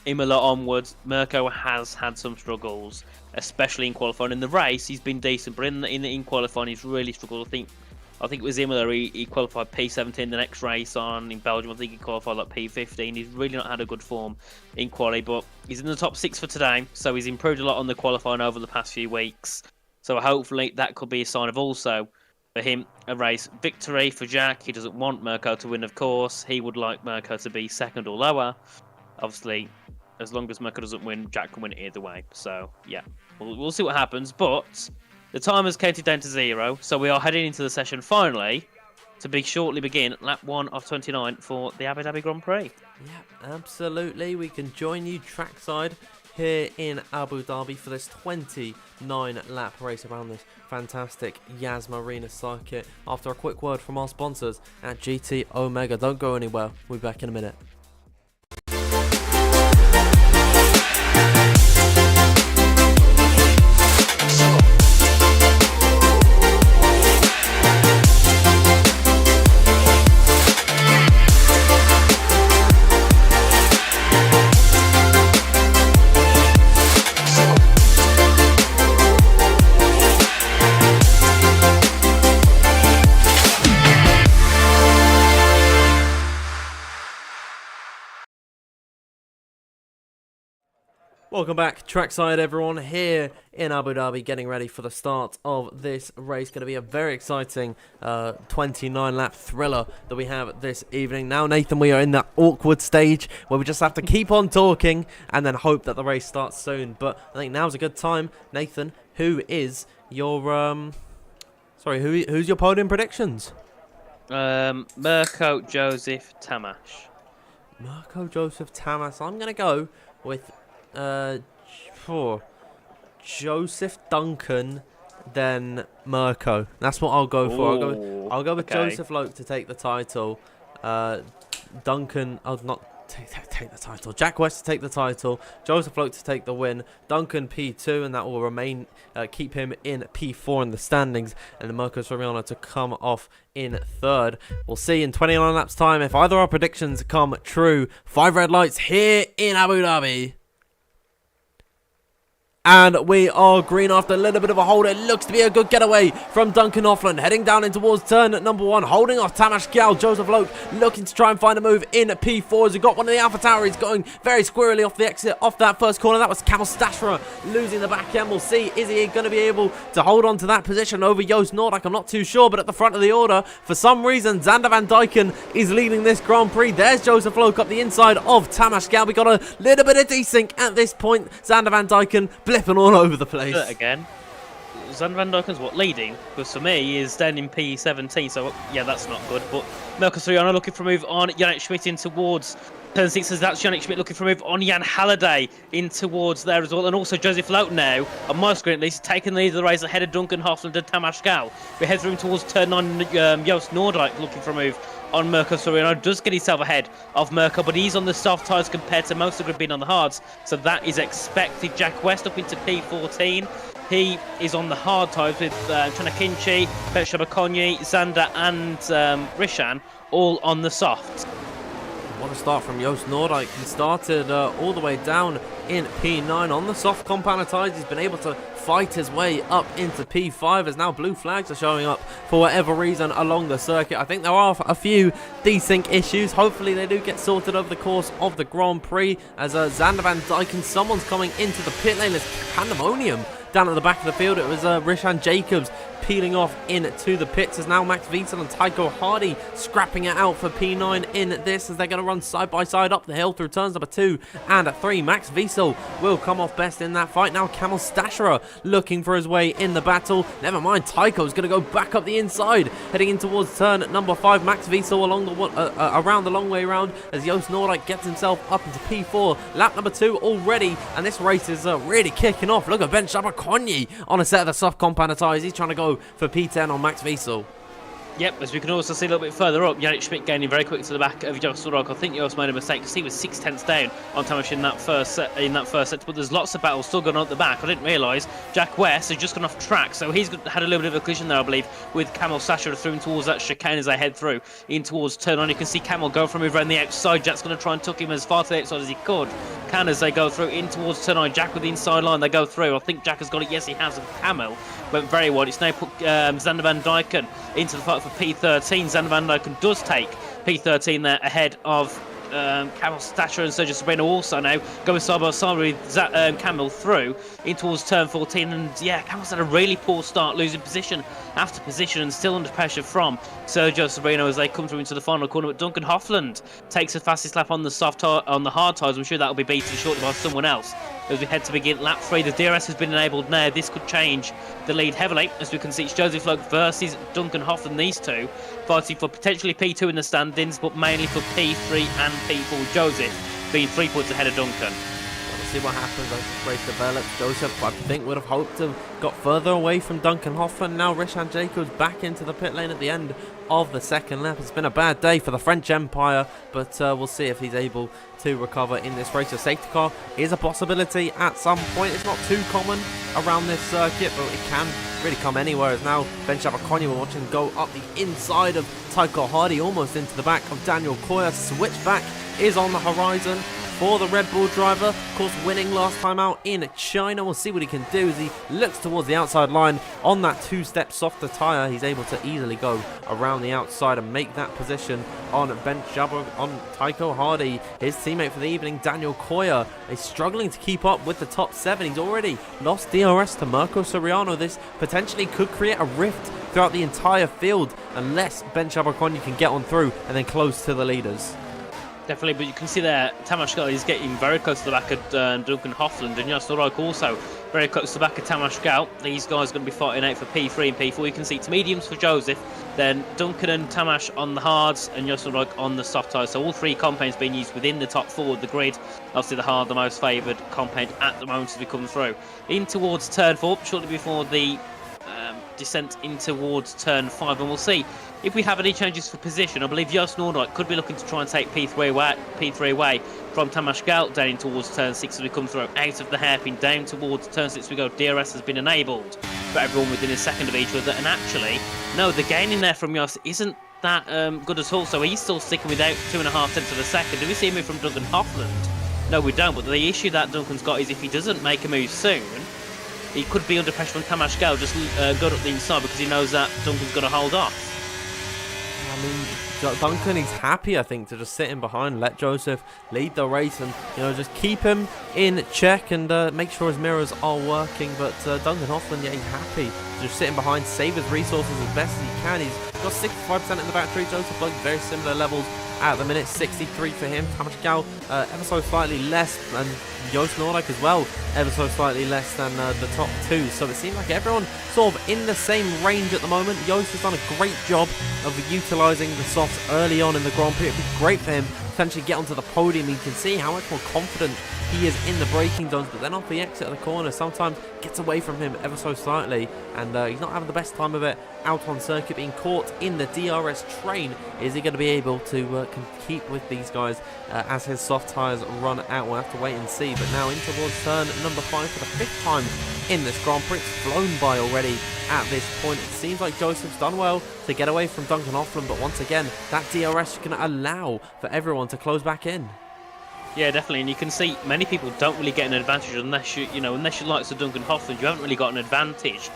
Imola onwards, Mirko has had some struggles, especially in qualifying. In the race, he's been decent, but in qualifying, he's really struggled. I think it was Imola, he qualified P17 the next race on in Belgium. I think he qualified like P15. He's really not had a good form in quali, but he's in the top 6 for today, so he's improved a lot on the qualifying over the past few weeks. So hopefully that could be a sign of also for him a race victory for Jack. He doesn't want Mirko to win, of course. He would like Mirko to be second or lower. Obviously, as long as Mirko doesn't win, Jack can win it either way. So yeah, we'll see what happens, but the time has counted down to 0, so we are heading into the session finally to shortly begin lap 1 of 29 for the Abu Dhabi Grand Prix. Yeah, absolutely. We can join you trackside here in Abu Dhabi for this 29-lap race around this fantastic Yas Marina circuit. After a quick word from our sponsors at GT Omega. Don't go anywhere. We'll be back in a minute. Welcome back, trackside everyone, here in Abu Dhabi, getting ready for the start of this race. Going to be a very exciting 29-lap thriller that we have this evening. Now, Nathan, we are in that awkward stage where we just have to keep on talking and then hope that the race starts soon. But I think now's a good time. Nathan, who is your who's your podium predictions? Mirko, Joseph, Tamash. Mirko, Joseph, Tamash. I'm going to go with for Joseph, Duncan, then Mirko. That's what I'll go for. I'll go with Joseph Loke to take the title. Duncan, I'll not take the title. Jack West to take the title. Joseph Loke to take the win. Duncan P2, and that will remain keep him in P4 in the standings, and Mirko Soriano to come off in third. We'll see in 29 laps time if either our predictions come true. 5 red lights here in Abu Dhabi. And we are green after a little bit of a hold. It looks to be a good getaway from Duncan Offland. Heading down in towards turn number 1. Holding off Tamash Gal. Joseph Loke looking to try and find a move in P4 as he got one of the Alpha Tower. He's going very squirrely off the exit off that first corner. That was Camel Stashra losing the back end. We'll see. Is he going to be able to hold on to that position over Joost Noordijk? I'm not too sure. But at the front of the order, for some reason, Xander Van Dyken is leading this Grand Prix. There's Joseph Loke up the inside of Tamash Gal. We got a little bit of desync at this point. Xander Van Dyken blipping all over the place. Again, Xander Van Dyken's leading? Because for me, he is down in P17, so yeah, that's not good. But Mirko Soriano looking for a move on Yannick Schmidt in towards turn 6, as that's Yannick Schmidt looking for a move on Jan Halliday in towards there as well. And also Joseph Loke now, on my screen at least, taking the lead of the race ahead of Duncan Hoffland and Tamash Gal. We head through towards turn 9, Joost Noordijk looking for a move on Mirko Soriano. Does get himself ahead of Mirko, but he's on the soft tyres compared to most of the grid being on the hards, so that is expected. Jack West up into P14. He is on the hard tyres with Chanakinchi, Shabakonyi, Xander and Rishan all on the soft. What a start from Joost Noordijk. He started all the way down in P9 on the soft compound tyres. He's been able to fight his way up into P5 as now blue flags are showing up for whatever reason along the circuit. I think there are a few desync issues. Hopefully they do get sorted over the course of the Grand Prix as Xander Van Dyken, someone's coming into the pit lane. There's pandemonium down at the back of the field. It was Rishan Jacobs peeling off into the pits as now Max Wiesel and Tycho Hardy scrapping it out for P9 in this as they're going to run side by side up the hill through turns number 2 and 3. Max Wiesel will come off best in that fight. Now Kamil Stasherer looking for his way in the battle. Never mind, Tycho's going to go back up the inside heading in towards turn number 5. Max Wiesel along the around the long way round as Joost Noordijk gets himself up into P4. Lap number 2 already, and this race is really kicking off. Look at Ben Shabakonyi on a set of the soft compound tyres. He's trying to go for P10 on Max Wiesel. Yep, as we can also see a little bit further up, Yannick Schmidt gaining very quick to the back of Joost Noordijk. I think he also made a mistake because he was 6/10 down on Tamas in that first set. But there's lots of battles still going on at the back. I didn't realise Jack West has just gone off track, so he's had a little bit of a collision there, I believe, with Kamil Sasha through in towards that chicane as they head through in towards turn 1. You can see Kamil go from over on the outside. Jack's going to try and tuck him as far to the outside as he could. As they go through in towards turn 9. Jack with the inside line, they go through. I think Jack has got it. Yes, he has. And Kamil went very wide. It's now put Xander Van Dyken into the fight for P13. Xander Van Dyken does take P13 there ahead of Kamil Stasherer and Sergio Sabrino also now going side by side with Kamil through in towards turn 14. And yeah, Kamil's had a really poor start, losing position after position and still under pressure from Sergio Sabrino as they come through into the final corner. But Duncan Hofland takes the fastest lap on the hard tyres. I'm sure that'll be beaten shortly by someone else as we head to begin lap 3. The DRS has been enabled now. This could change the lead heavily as we can see it's Joseph Logue versus Duncan Hofland. These two fighting for potentially P2 in the standings, but mainly for P3 and P4. Joseph being 3 points ahead of Duncan. See what happens as the race develops. Joseph, I think, would have hoped to have got further away from Duncan Hoffman. Now Rishan Jacobs back into the pit lane at the end of the second lap. It's been a bad day for the French Empire, but we'll see if he's able to recover in this race. A safety car is a possibility at some point. It's not too common around this circuit, but it can really come anywhere. As now Ben Shabakonyi, we're watching go up the inside of Tycho Hardy, almost into the back of Daniel Koya. Switchback is on the horizon for the Red Bull driver, of course winning last time out in China. We'll see what he can do as he looks towards the outside line on that 2-step softer tyre. He's able to easily go around the outside and make that position on on Tycho Hardy. His teammate for the evening, Daniel Koya, is struggling to keep up with the top 7. He's already lost DRS to Mirko Soriano. This potentially could create a rift throughout the entire field unless Ben Shabakonyi can get on through and then close to the leaders. Definitely, but you can see there, Tamas Gal is getting very close to the back of Duncan Hofland, and Joost Noordijk also very close to the back of Tamas Gal. These guys are going to be fighting out for P3 and P4. You can see it's mediums for Joseph, then Duncan and Tamas on the hards, and Joost Noordijk on the soft tyres. So all 3 compounds being used within the top 4 of the grid. Obviously the hard, the most favoured compound at the moment as we come through. In towards turn 4, shortly before the descent in towards turn 5, and we'll see if we have any changes for position. I believe Joost Noordijk could be looking to try and take P3 away from Tamas Gal down in towards turn 6 as we come through out of the hairpin down towards turn 6 we go. DRS has been enabled for everyone within a second of each other, and actually no, the gain in there from Joost isn't that good at all, so he's still sticking without 2.5 tenths of a second. Do we see a move from Duncan Hofland? No, we don't, but the issue that Duncan's got is if he doesn't make a move soon, he could be under pressure from Tamas Gal, just go up the inside because he knows that Duncan's going to hold off. I mean, Duncan, he's happy, I think, to just sit in behind, let Joseph lead the race and, you know, just keep him in check and make sure his mirrors are working. But Duncan Hoffman, yeah, he's happy to just sitting behind, save his resources as best as he can. He's got 65% in the battery. Joseph Logue, very similar levels at the minute, 63 for him. Tamas Gal, ever so slightly less, and Joost Noordijk as well, ever so slightly less than the top 2. So it seems like everyone sort of in the same range at the moment. Joost has done a great job of utilising the softs early on in the Grand Prix. It'd be great for him to potentially get onto the podium. You can see how much more confident he is in the braking zones, but then off the exit of the corner sometimes gets away from him ever so slightly, and he's not having the best time of it out on circuit, being caught in the DRS train. Is he going to be able to keep with these guys as his soft tyres run out? We'll have to wait and see. But now in towards turn number 5 for the 5th time in this Grand Prix. It's flown by already at this point. It seems like Joseph's done well to get away from Duncan Hoffman, but once again that DRS can allow for everyone to close back in. Yeah, definitely, and you can see many people don't really get an advantage unless unless you like the Duncan Hoffman, you haven't really got an advantage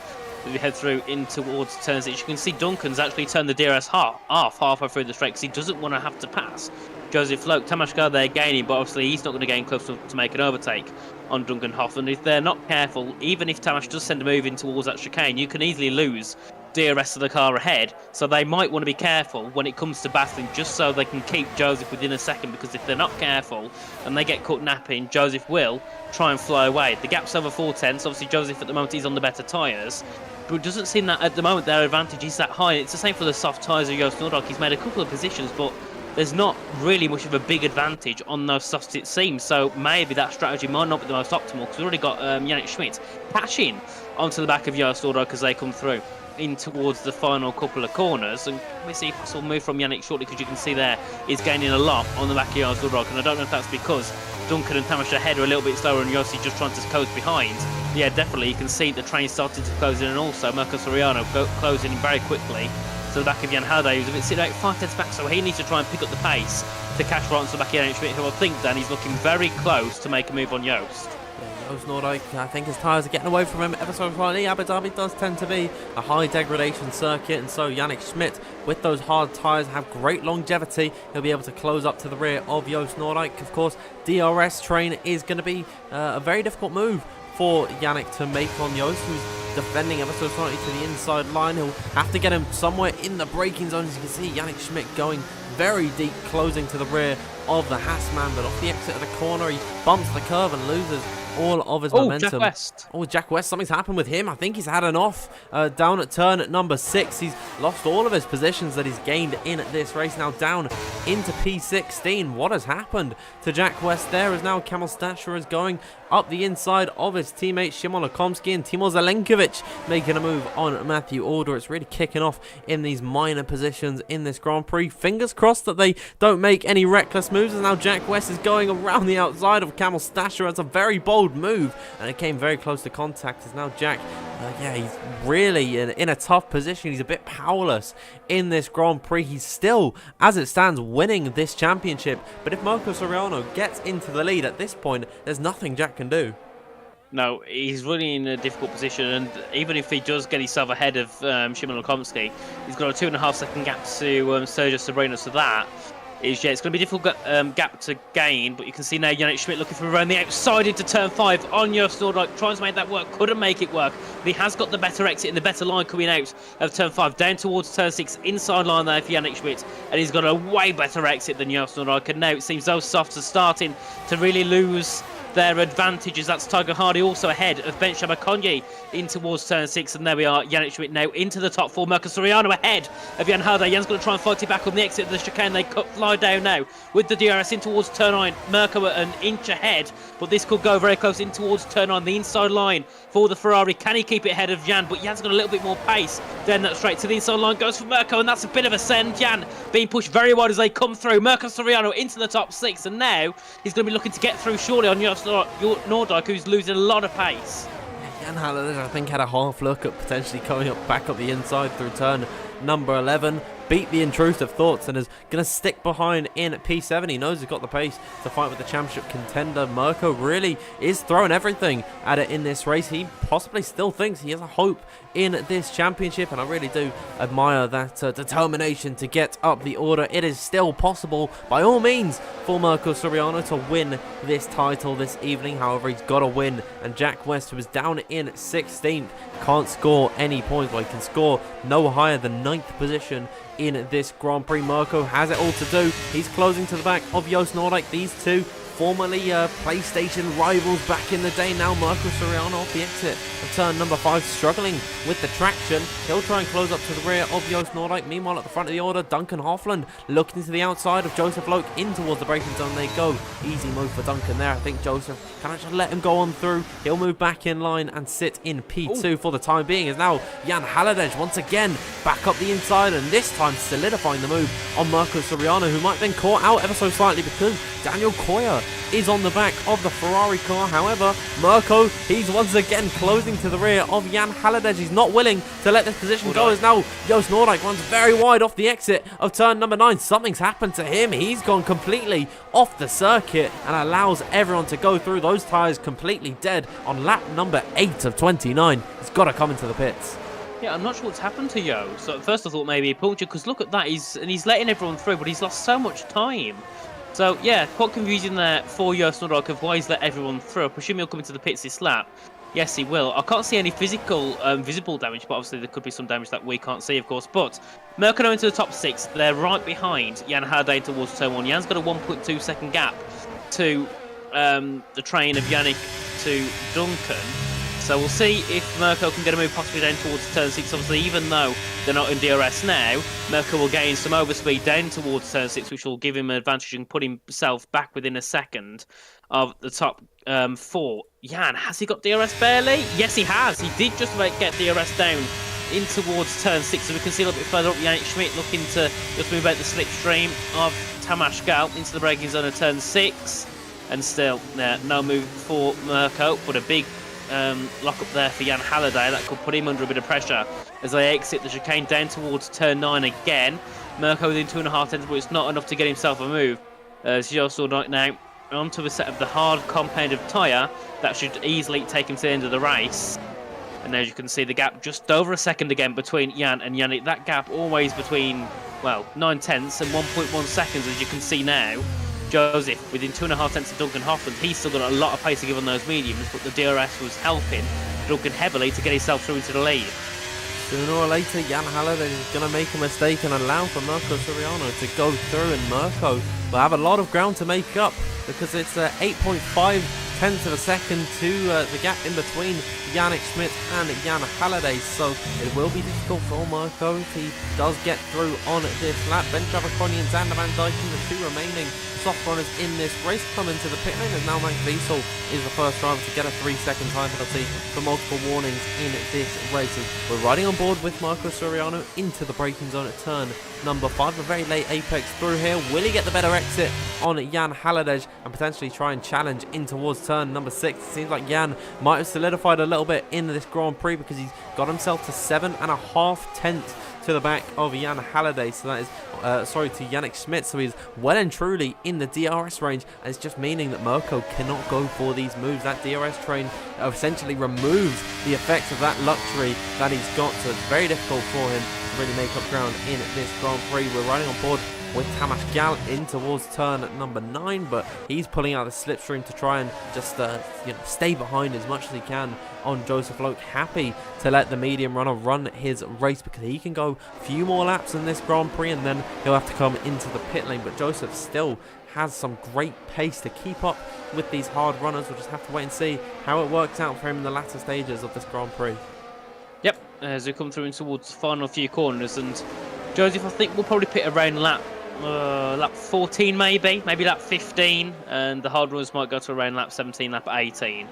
as we head through in towards turn 6. You can see Duncan's actually turned the DRS halfway through the straight because he doesn't want to have to pass Joseph Loke. Tamashka there gaining, but obviously he's not going to gain close enough to make an overtake on Duncan Hoffman. If they're not careful, even if Tamash does send a move in towards that chicane, you can easily lose DRS to the car ahead, so they might want to be careful when it comes to battling, just so they can keep Joseph within a second, because if they're not careful and they get caught napping, Joseph will try and fly away. The gap's over 4 tenths. Obviously Joseph at the moment is on the better tyres, but it doesn't seem that at the moment their advantage is that high. It's the same for the soft tyres of Joost Noordijk. He's made a couple of positions, but there's not really much of a big advantage on those softs, it seems. So maybe that strategy might not be the most optimal, because we've already got Yannick Schmidt catching onto the back of Joost Noordijk as they come through in towards the final couple of corners. And we see a possible move from Yannick shortly, because you can see there he's gaining a lot on the back of Joost Noordijk, and I don't know if that's because Duncan and Tamash ahead are a little bit slower and Yossi just trying to close behind. Yeah, definitely you can see the train starting to close in, and also Mirko Soriano closing in very quickly to the back of Jan Halliday, who's a bit sitting out 5 tenths back, so he needs to try and pick up the pace to catch right onto the back of Yannick Schmidt, who I think then he's looking very close to make a move on Joost. Joost Noordijk, I think his tyres are getting away from him ever so slightly. Abu Dhabi does tend to be a high degradation circuit, and so Yannick Schmidt, with those hard tyres, have great longevity. He'll be able to close up to the rear of Joost Noordijk. Of course, DRS train is going to be a very difficult move for Yannick to make on Joost, who's defending ever so slightly to the inside line. He'll have to get him somewhere in the braking zone. As you can see, Yannick Schmidt going very deep, closing to the rear of the Haasman, but off the exit of the corner, he bumps the curve and loses all of his momentum. Jack West. Oh, Jack West, something's happened with him. I think he's had enough. Down at turn at number 6, he's lost all of his positions that he's gained in this race. Now down into P16. What has happened to Jack West there? As now Kamil Stasher is going up the inside of his teammate Szymon Lakomski, and Timur Zelenkovic making a move on Matthew Alder. It's really kicking off in these minor positions in this Grand Prix. Fingers crossed that they don't make any reckless moves, and now Jack West is going around the outside of Kamil Stasher. It's a very bold move, and it came very close to contact. As now Jack, he's really in a tough position. He's a bit powerless in this Grand Prix. He's still, as it stands, winning this championship, but if Mirko Soriano gets into the lead at this point, there's nothing Jack can do. No, he's really in a difficult position, and even if he does get himself ahead of Szymon Lakomski, he's got a 2.5 second gap to Sergio Sobrino, so that is, it's going to be a difficult gap to gain. But you can see now Yannick Schmidt looking for around the outside into turn 5 on Joost Noordijk, trying to make that work, couldn't make it work, but he has got the better exit and the better line coming out of turn 5, down towards turn 6, inside line there for Yannick Schmidt, and he's got a way better exit than Joost Noordijk, and now it seems those softs are starting to really lose their advantages. That's Tiger Hardy also ahead of Ben Shabakonyi in towards turn 6, and there we are, Yannick Schmidt now into the top 4. Mirko Soriano ahead of Jan Halliday. Jan's going to try and fight it back on the exit of the chicane. They fly down now with the DRS in towards turn 9. Mirko an inch ahead, but this could go very close in towards turn 9, the inside line for the Ferrari. Can he keep it ahead of Jan? But Jan's got a little bit more pace. Then that straight to the inside line goes for Mirko, and that's a bit of a send. Jan being pushed very wide as they come through. Mirko Soriano into the top 6, and now he's going to be looking to get through surely on Noordijk, who's losing a lot of pace. Jan Halliday, I think, had a half look at potentially coming back up the inside through turn number 11. Beat the intrusive thoughts and is going to stick behind in P7. He knows he's got the pace to fight with the championship contender. Mirko really is throwing everything at it in this race. He possibly still thinks he has a hope in this championship, and I really do admire that determination to get up the order. It is still possible, by all means, for Mirko Soriano to win this title this evening. However, he's got to win, and Jack West, who is down in 16th, can't score any points. Well, he can score no higher than 9th position in this Grand Prix. Mirko has it all to do. He's closing to the back of Joost Noordijk. These two formerly PlayStation rivals back in the day. Now Mirko Soriano off the exit of turn number 5, struggling with the traction. He'll try and close up to the rear of Joost Noordijk. Meanwhile, at the front of the order, Duncan Hoffman looking to the outside of Joseph Loke in towards the braking zone. They go. Easy move for Duncan there. I think Joseph can just let him go on through. He'll move back in line and sit in P2 for the time being, as now Jan Halliday once again back up the inside, and this time solidifying the move on Mirko Soriano, who might have been caught out ever so slightly because Daniel Koya is on the back of the Ferrari car. However, Mirko, he's once again closing to the rear of Jan Halliday. He's not willing to let this position go, as now Joost Noordijk runs very wide off the exit of turn number 9. Something's happened to him. He's gone completely off the circuit and allows everyone to go through. Those tyres completely dead on lap number 8 of 29. He's got to come into the pits. Yeah, I'm not sure what's happened to Yo. So at first I thought maybe he punctured, because look at that, he's letting everyone through, but he's lost so much time. So yeah, quite confusing there for Joost Noordijk of why he's let everyone through. I presume he'll come into the pits this lap. Yes, he will. I can't see any physical, visible damage, but obviously there could be some damage that we can't see, of course. But Mirko into the top 6. They're right behind Jan Halliday towards turn 1. Jan's got a 1.2 second gap to the train of Yannick to Duncan. So we'll see if Mirko can get a move possibly down towards turn 6. Obviously, even though they're not in DRS now, Mirko will gain some overspeed down towards turn 6, which will give him an advantage and put himself back within a second of the top 4. Jan, has he got DRS barely? Yes, he has. He did just about get DRS down in towards turn 6. So we can see a little bit further up Yannick Schmidt looking to just move out the slipstream of Tamas Gal into the braking zone of turn 6. And still, no move for Mirko, but a big lock up there for Jan Halliday. That could put him under a bit of pressure as they exit the chicane down towards turn 9 again. Mirko within 2.5 tenths, but it's not enough to get himself a move. As you also know now, onto a set of the hard compound of tyre that should easily take him to the end of the race. And as you can see, the gap just over a second again between Jan and Yannick. That gap always between, well, 9 tenths and 1.1 seconds, as you can see now. Joseph within 2.5 tenths of Duncan Hoffland. He's still got a lot of pace to give on those mediums, but the DRS was helping Duncan heavily to get himself through into the lead. Sooner or later, Jan Halliday is going to make a mistake and allow for Mirko Soriano to go through, and Mirko will have a lot of ground to make up, because it's 8.5 tenths of a second to the gap in between Yannick Schmidt and Jan Halliday. So it will be difficult for Mirko if he does get through on this lap. Ben Travaconi and Xander Van Dyken, the 2 remaining soft runners in this race, come into the pit lane, as now Max Wiesel is the first driver to get a 3-second time penalty for multiple warnings in this race. We're riding on board with Mirko Soriano into the braking zone at turn number 5. A very late apex through here. Will he get the better exit on Jan Halliday and potentially try and challenge in towards turn number 6? It seems like Jan might have solidified a little bit in this Grand Prix, because he's got himself to 7.5 tenths to the back of Jan Halliday. So that is to Yannick Schmidt. So he's well and truly in the DRS range, and it's just meaning that Mirko cannot go for these moves. That DRS train essentially removes the effects of that luxury that he's got, so it's very difficult for him to really make up ground in this Grand Prix. We're riding on board with Tamas Gal in towards turn number 9, but he's pulling out the slipstream to try and just stay behind as much as he can on Joseph Loke. Happy to let the medium runner run his race, because he can go a few more laps in this Grand Prix and then he'll have to come into the pit lane. But Joseph still has some great pace to keep up with these hard runners. We'll just have to wait and see how it works out for him in the latter stages of this Grand Prix. Yep, as we come through in towards the final few corners, and Joseph, I think we'll probably pit around lap 14 maybe lap 15, and the hard runners might go to around lap 17, lap 18,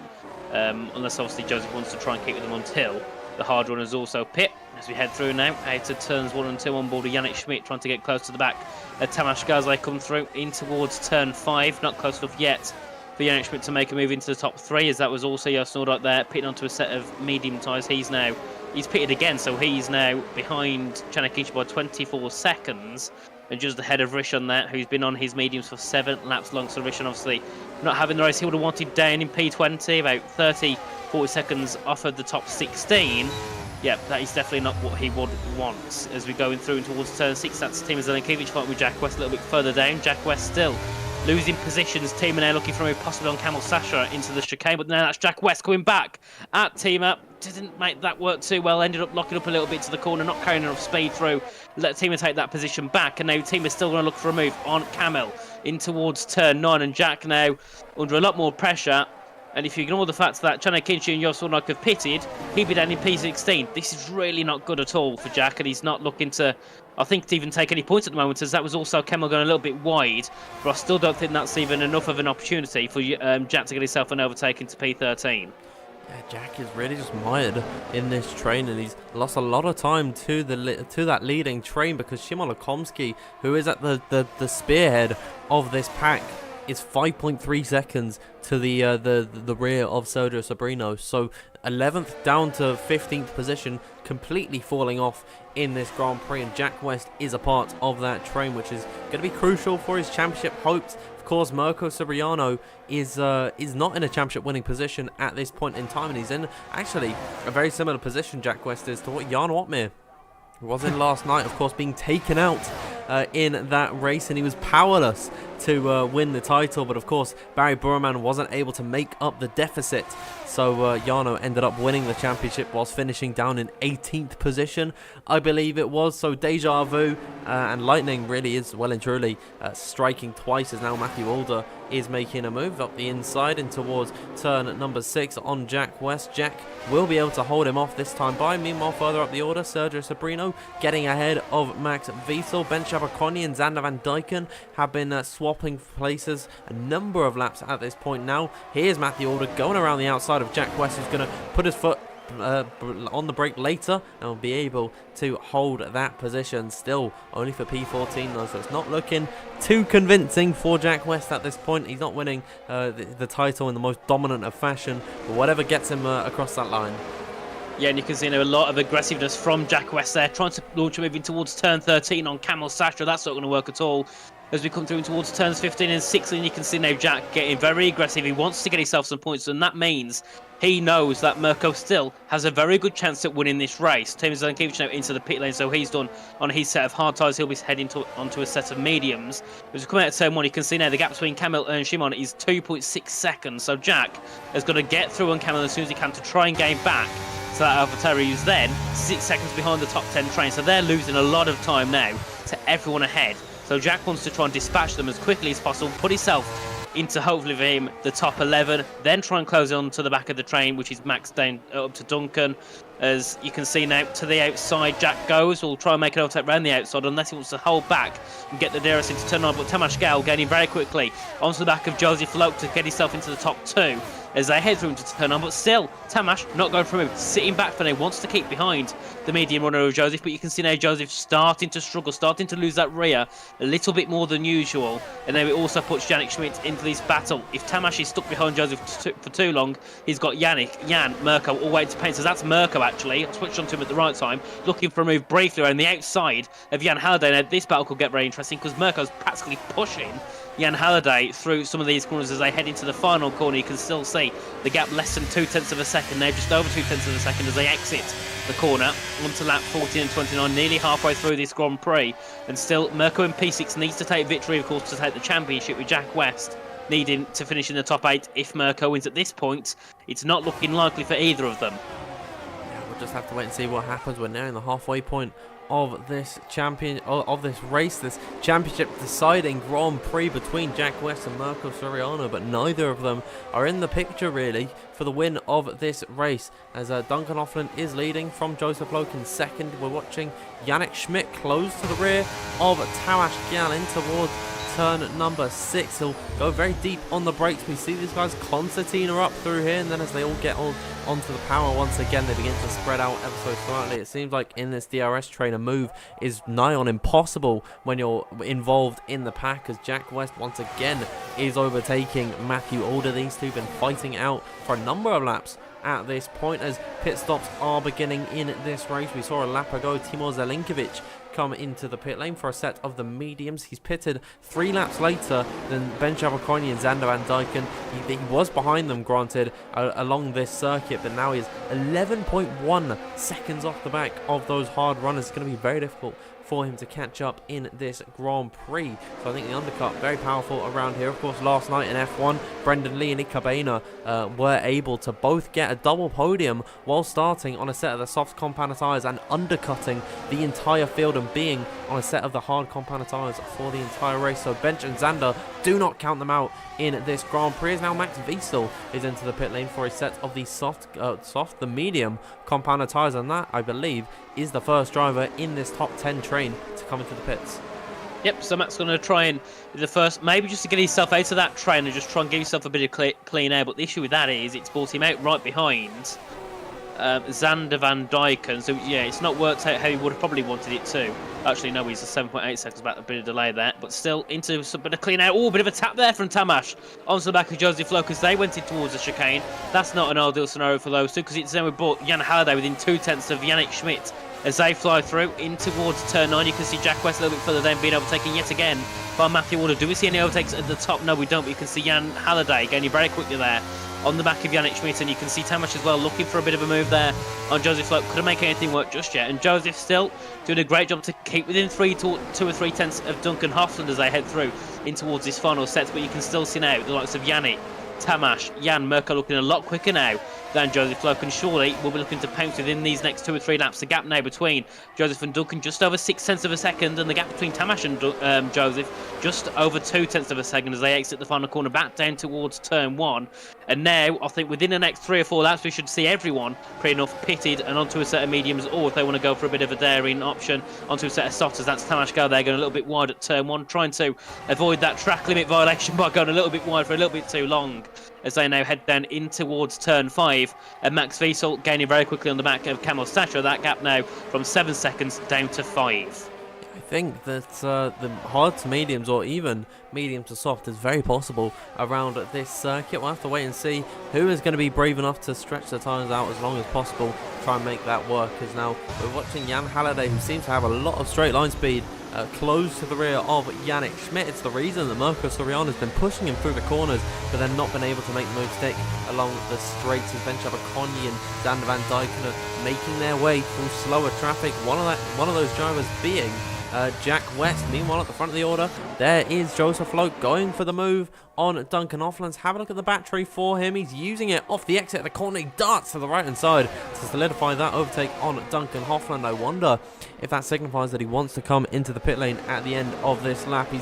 unless obviously Joseph wants to try and keep with them until the hard runners also pit. As we head through now out of turns 1 and 2 on board with Yannick Schmidt trying to get close to the back. Tamas Gazai come through in towards turn 5, not close enough yet for Yannick Schmidt to make a move into the top 3, as that was also Joost Noordijk there pitting onto a set of medium tyres. He's pitted again, so he's now behind Chanakichi by 24 seconds. And just ahead of Rishon there, who's been on his mediums for 7 laps long. So Rishon obviously not having the race he would have wanted down in P20, about 30-40 seconds off of the top 16. Yeah, that is definitely not what he would want. As we go in through towards turn 6, that's Timo Zelenkiewicz fighting with Jack West a little bit further down. Jack West still losing positions. Timo now looking for a move possibly on Camel Sasha into the chicane, but now that's Jack West coming back at Timo. Didn't make that work too well, ended up locking up a little bit to the corner, not carrying enough speed through. Let Timo take that position back, and now Timo's still going to look for a move on Camel in towards turn 9, and Jack now under a lot more pressure. And if you ignore the fact that Chana Kinchi and Joost Noordijk have pitted, he'd be down in P16. This is really not good at all for Jack, and he's not looking to, I think, to even take any points at the moment, as that was also Kemmel going a little bit wide. But I still don't think that's even enough of an opportunity for Jack to get himself an overtake into P13. Yeah, Jack is really just mired in this train, and he's lost a lot of time to that leading train, because Shimon Lakomsky, who is at the spearhead of this pack, is 5.3 seconds to the rear of Sergio Sobrino. So 11th down to 15th position, completely falling off in this Grand Prix, and Jack West is a part of that train, which is going to be crucial for his championship hopes. Of course, Mirko Soriano is not in a championship winning position at this point in time, and he's in actually a very similar position, Jack West is, to what Jan Otmir was in last night, of course, being taken out in that race, and he was powerless to win the title. But of course, Barry Burman wasn't able to make up the deficit, so Jarno ended up winning the championship whilst finishing down in 18th position, I believe it was. So deja vu, and lightning really is well and truly striking twice, as now Matthew Alder is making a move up the inside and towards turn number 6 on Jack West. Jack will be able to hold him off this time by. Meanwhile, further up the order, Sergio Sobrino getting ahead of Max Wiesel. Ben Shabakoni and Xander Van Dyken have been swapping places a number of laps at this point now. Here's Matthew Alder going around the outside of Jack West, who's going to put his foot on the brake later and will be able to hold that position. Still only for P14 though, so it's not looking too convincing for Jack West at this point. He's not winning the title in the most dominant of fashion, but whatever gets him across that line. Yeah, and you can see a lot of aggressiveness from Jack West there, trying to launch him moving towards turn 13 on Camel Sasha. That's not going to work at all. As we come through towards turns 15 and 16, you can see now Jack getting very aggressive. He wants to get himself some points, and that means he knows that Mirko still has a very good chance at winning this race. Tim Zankiewicz now into the pit lane, so he's done on his set of hard tyres. He'll be heading onto a set of mediums. As we come out of turn 1, you can see now the gap between Camel and Shimon is 2.6 seconds. So Jack has got to get through on Camel as soon as he can to try and gain back to that AlphaTauri, who's then 6 seconds behind the top 10 train. So they're losing a lot of time now to everyone ahead. So Jack wants to try and dispatch them as quickly as possible, put himself into, hopefully for him, the top 11, then try and close on to the back of the train, which is Max down up to Duncan. As you can see now, to the outside Jack goes. We'll try and make an overtake around the outside unless he wants to hold back and get the DRS into turn on. But Tamas Gale getting very quickly onto the back of Joseph Loke to get himself into the top 2 as they head through into turn on. But still, Tamas not going for him, sitting back for now, wants to keep behind the medium runner of Joseph. But you can see now Joseph starting to struggle, starting to lose that rear a little bit more than usual. And then it also puts Yannick Schmidt into this battle. If Tamas is stuck behind Joseph for too long, he's got Jan, Mirko all waiting to paint. So that's Mirko actually. I switched on to him at the right time, looking for a move briefly around the outside of Jan Halliday. Now this battle could get very interesting because Mirko's practically pushing Jan Halliday through some of these corners as they head into the final corner. You can still see the gap less than 0.2 of a second now, just over 0.2 of a second as they exit the corner onto lap 14 and 29, nearly halfway through this Grand Prix. And still, Mirko in P6 needs to take victory, of course, to take the championship, with Jack West needing to finish in the top 8 if Mirko wins. At this point, it's not looking likely for either of them. Yeah, we'll just have to wait and see what happens. We're nearing the halfway point of this race, this championship deciding Grand Prix between Jack West and Mirko Soriano, but neither of them are in the picture really for the win of this race, as Duncan Offland is leading from Joseph Loke in second. We're watching Yannick Schmidt close to the rear of Tamas Gallin towards turn number 6. He'll go very deep on the brakes. We see these guys concertina up through here, and then as they all get onto the power once again, they begin to spread out ever so slightly. It seems like in this DRS train a move is nigh on impossible when you're involved in the pack, as Jack West once again is overtaking Matthew Alder. These two have been fighting out for a number of laps at this point as pit stops are beginning in this race. We saw a lap ago Timur Zelinkovic come into the pit lane for a set of the mediums. He's pitted 3 laps later than Ben Shabakoni and Xander Van Dyken. He was behind them, granted, along this circuit, but now he's 11.1 seconds off the back of those hard runners. It's going to be very difficult for him to catch up in this Grand Prix. So I think the undercut, very powerful around here. Of course, last night in F1, Brendan Lee and Nick Cabana were able to both get a double podium while starting on a set of the soft compound tyres and undercutting the entire field and being on a set of the hard compound tyres for the entire race. So Bench and Xander, do not count them out in this Grand Prix. As now Max Wiesel is into the pit lane for a set of the medium compound tyres, and that, I believe, is the first driver in this top 10 train to come into the pits. Yep, so Matt's going to try and the first, maybe just to get himself out of that train and just try and give himself a bit of clean air. But the issue with that is it's brought him out right behind Xander Van Dyken. So yeah, it's not worked out how he would have probably wanted it to. Actually, no, he's a 7.8 seconds back, a bit of delay there, but still into some bit of clean out. Oh, a bit of a tap there from Tamash onto the back of Joseph Lowe as they went in towards the chicane. That's not an ideal scenario for those two because it's then we brought Jan Halliday within 0.2 of Yannick Schmidt as they fly through in towards turn 9. You can see Jack West a little bit further down being overtaken yet again by Matthew Warner. Do we see any overtakes at the top? No, we don't, but you can see Jan Halliday going very quickly there on the back of Yannick Schmidt, and you can see Tamash as well looking for a bit of a move there on Joseph Lowe. Couldn't make anything work just yet, and Joseph still doing a great job to keep within 2 or 3 tenths of Duncan Hofland as they head through in towards this final set. But you can still see now the likes of Yannick, Tamash, Jan, Mirko looking a lot quicker now than Joseph Lowe, and surely we'll be looking to pounce within these next 2 or 3 laps. The gap now between Joseph and Duncan just over 0.6 of a second, and the gap between Tamash and Joseph just over 0.2 of a second as they exit the final corner back down towards turn 1. And now I think within the next 3 or 4 laps we should see everyone pretty enough pitted and onto a set of mediums, or if they want to go for a bit of a daring option, onto a set of softers. That's Tamash Go there going a little bit wide at turn 1, trying to avoid that track limit violation by going a little bit wide for a little bit too long as they now head down in towards turn 5. And Max Wiesel gaining very quickly on the back of Kamil Sasha. That gap now from 7 seconds down to 5. I think that the hard to mediums or even medium to soft is very possible around this circuit. We'll have to wait and see who is going to be brave enough to stretch the tyres out as long as possible, try and make that work. Because now we're watching Jan Halliday, who seems to have a lot of straight line speed, close to the rear of Yannick Schmidt. It's the reason that Mirko Soriano has been pushing him through the corners, but then not been able to make the move stick along the straights. And Ben Coney and Xander Van Dyken are making their way through slower traffic. One of those drivers being Jack West. Meanwhile, at the front of the order, there is Joseph Lowe going for the move on Duncan Hofland. Have a look at the battery for him. He's using it off the exit of the corner. He darts to the right-hand side to solidify that overtake on Duncan Hofland. I wonder if that signifies that he wants to come into the pit lane at the end of this lap.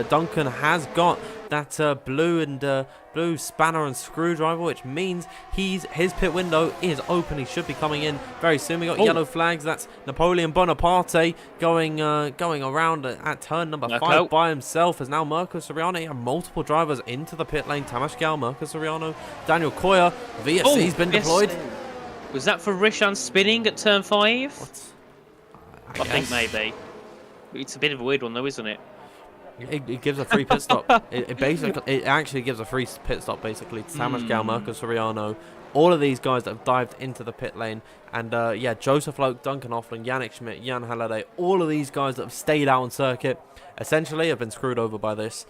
Duncan has got that blue spanner and screwdriver, which means his pit window is open. He should be coming in very soon. We got yellow flags. That's Napoleon Bonaparte going around at turn number 5 by himself, as now Mirko Soriano have multiple drivers into the pit lane. Tamash Gal, Mirko Soriano, Daniel Koya, VSC's been deployed. Was that for Rishan spinning at turn 5? What? I think maybe. It's a bit of a weird one though, isn't it? It gives a free pit stop. It actually gives a free pit stop basically to Tamash Gal, Mirko Soriano, all of these guys that have dived into the pit lane, and yeah, Joseph Lowe, Duncan Hofland, Yannick Schmidt, Jan Halliday, all of these guys that have stayed out on circuit essentially have been screwed over by this,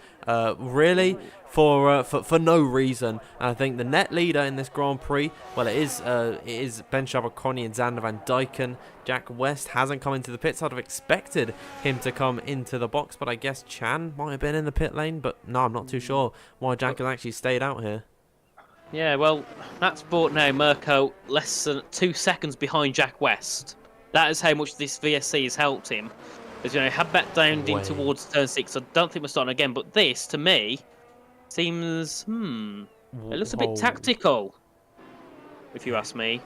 really for no reason. And I think the net leader in this Grand Prix, well, it is Ben Coney and Xander Van Dyken. Jack West hasn't come into the pits. I'd have expected him to come into the box, but I guess Chan might have been in the pit lane, but no, I'm not too sure why Jack has actually stayed out here. Yeah, well, that's brought now Mirko less than 2 seconds behind Jack West. That is how much this VSC has helped him. As you know, had bet down in towards turn 6. I don't think we're starting again, but this, to me, seems, it looks a bit tactical, if you ask me.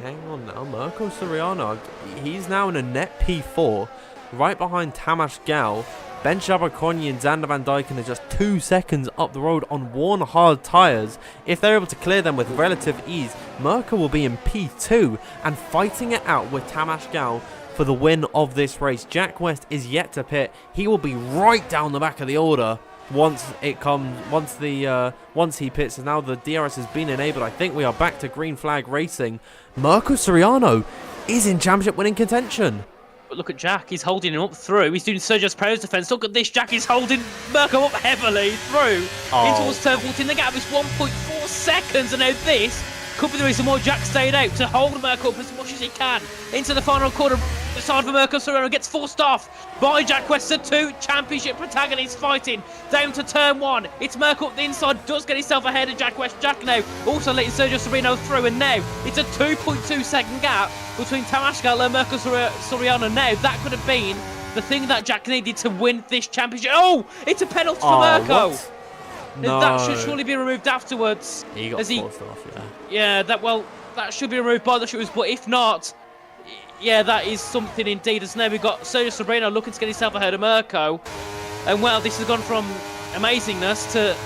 Hang on now, Mirko Soriano, he's now in a net P4, right behind Tamash Gal. Ben Coney and Xander Van Dyken are just 2 seconds up the road on worn hard tyres. If they're able to clear them with relative ease, Mirko will be in P2 and fighting it out with Tamash Gal for the win of this race. Jack West is yet to pit. He will be right down the back of the order once he pits. And now the DRS has been enabled. I think we are back to green flag racing. Mirko Soriano is in championship winning contention. But look at Jack, he's holding him up through. He's doing Sergio Perez's defence. Look at this, Jack is holding Mirko up heavily through. In towards turn 14, the gap is 1.4 seconds. And now this could be the reason why Jack stayed out, to hold Mirko up as much as he can into the final quarter. The side of Mirko Soriano gets forced off by Jack West. The 2 championship protagonists fighting down to turn 1. It's Mirko up the inside, does get himself ahead of Jack West. Jack now also letting Sergio Serino through, and now it's a 2.2 second gap between Tamash Gal and Mirko Soriano. Now that could have been the thing that Jack needed to win this championship. Oh, it's a penalty for Mirko. What? No. That should surely be removed afterwards. He got forced off, yeah. That should be removed by the shooters, but if not, yeah, that is something indeed. As now we've got Sergio Serino looking to get himself ahead of Mirko. And well, this has gone from amazingness to,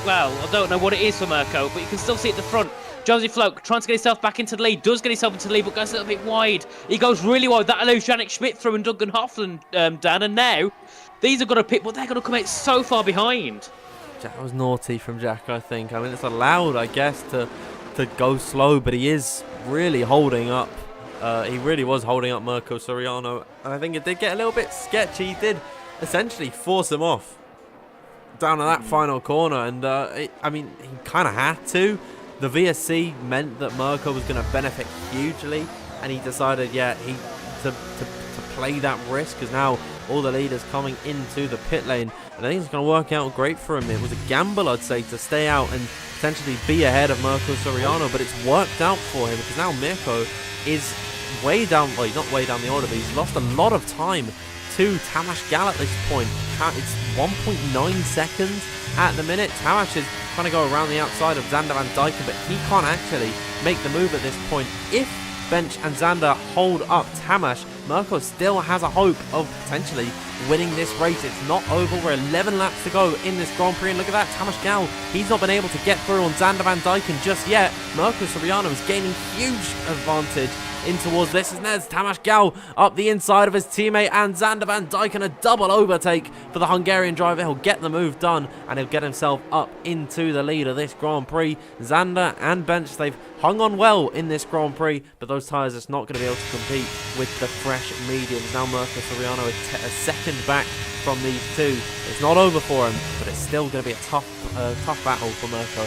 well, I don't know what it is for Mirko, but you can still see at the front Josie Floke trying to get himself back into the lead, does get himself into the lead, but goes a little bit wide. He goes really wide. That allows Yannick Schmidt through and Duncan Hoffland down. And now these are going to pick, but they're going to come out so far behind. That was naughty from Jack, I think. I mean, it's allowed, I guess, to go slow, but he is really holding up. He really was holding up Mirko Soriano. And I think it did get a little bit sketchy. He did essentially force him off down to that final corner. And, I mean, he kind of had to. The VSC meant that Mirko was going to benefit hugely. And he decided, yeah, to play that risk, because now all the leaders coming into the pit lane. And I think it's going to work out great for him. It was a gamble, I'd say, to stay out and potentially be ahead of Mirko Soriano. But it's worked out for him, because now Mirko is way down, well, he's not way down the order, but he's lost a lot of time to Tamas Gal at this point. It's 1.9 seconds at the minute. Tamas is trying to go around the outside of Xander Van Dyken, but he can't actually make the move at this point. If Bench and Xander hold up Tamas, Mirko still has a hope of potentially winning this race. It's not over. We're 11 laps to go in this Grand Prix. And look at that, Tamas Gal, he's not been able to get through on Xander Van Dyken just yet. Mirko Soriano is gaining huge advantage in towards this, and there's Tamas Gal up the inside of his teammate, and Xander Van Dyken, a double overtake for the Hungarian driver. He'll get the move done, and he'll get himself up into the lead of this Grand Prix. Xander and Bench, they've hung on well in this Grand Prix, but those tyres are not going to be able to compete with the fresh mediums. Now Mirko Soriano is a second back from these two. It's not over for him, but it's still going to be a tough battle for Mirko.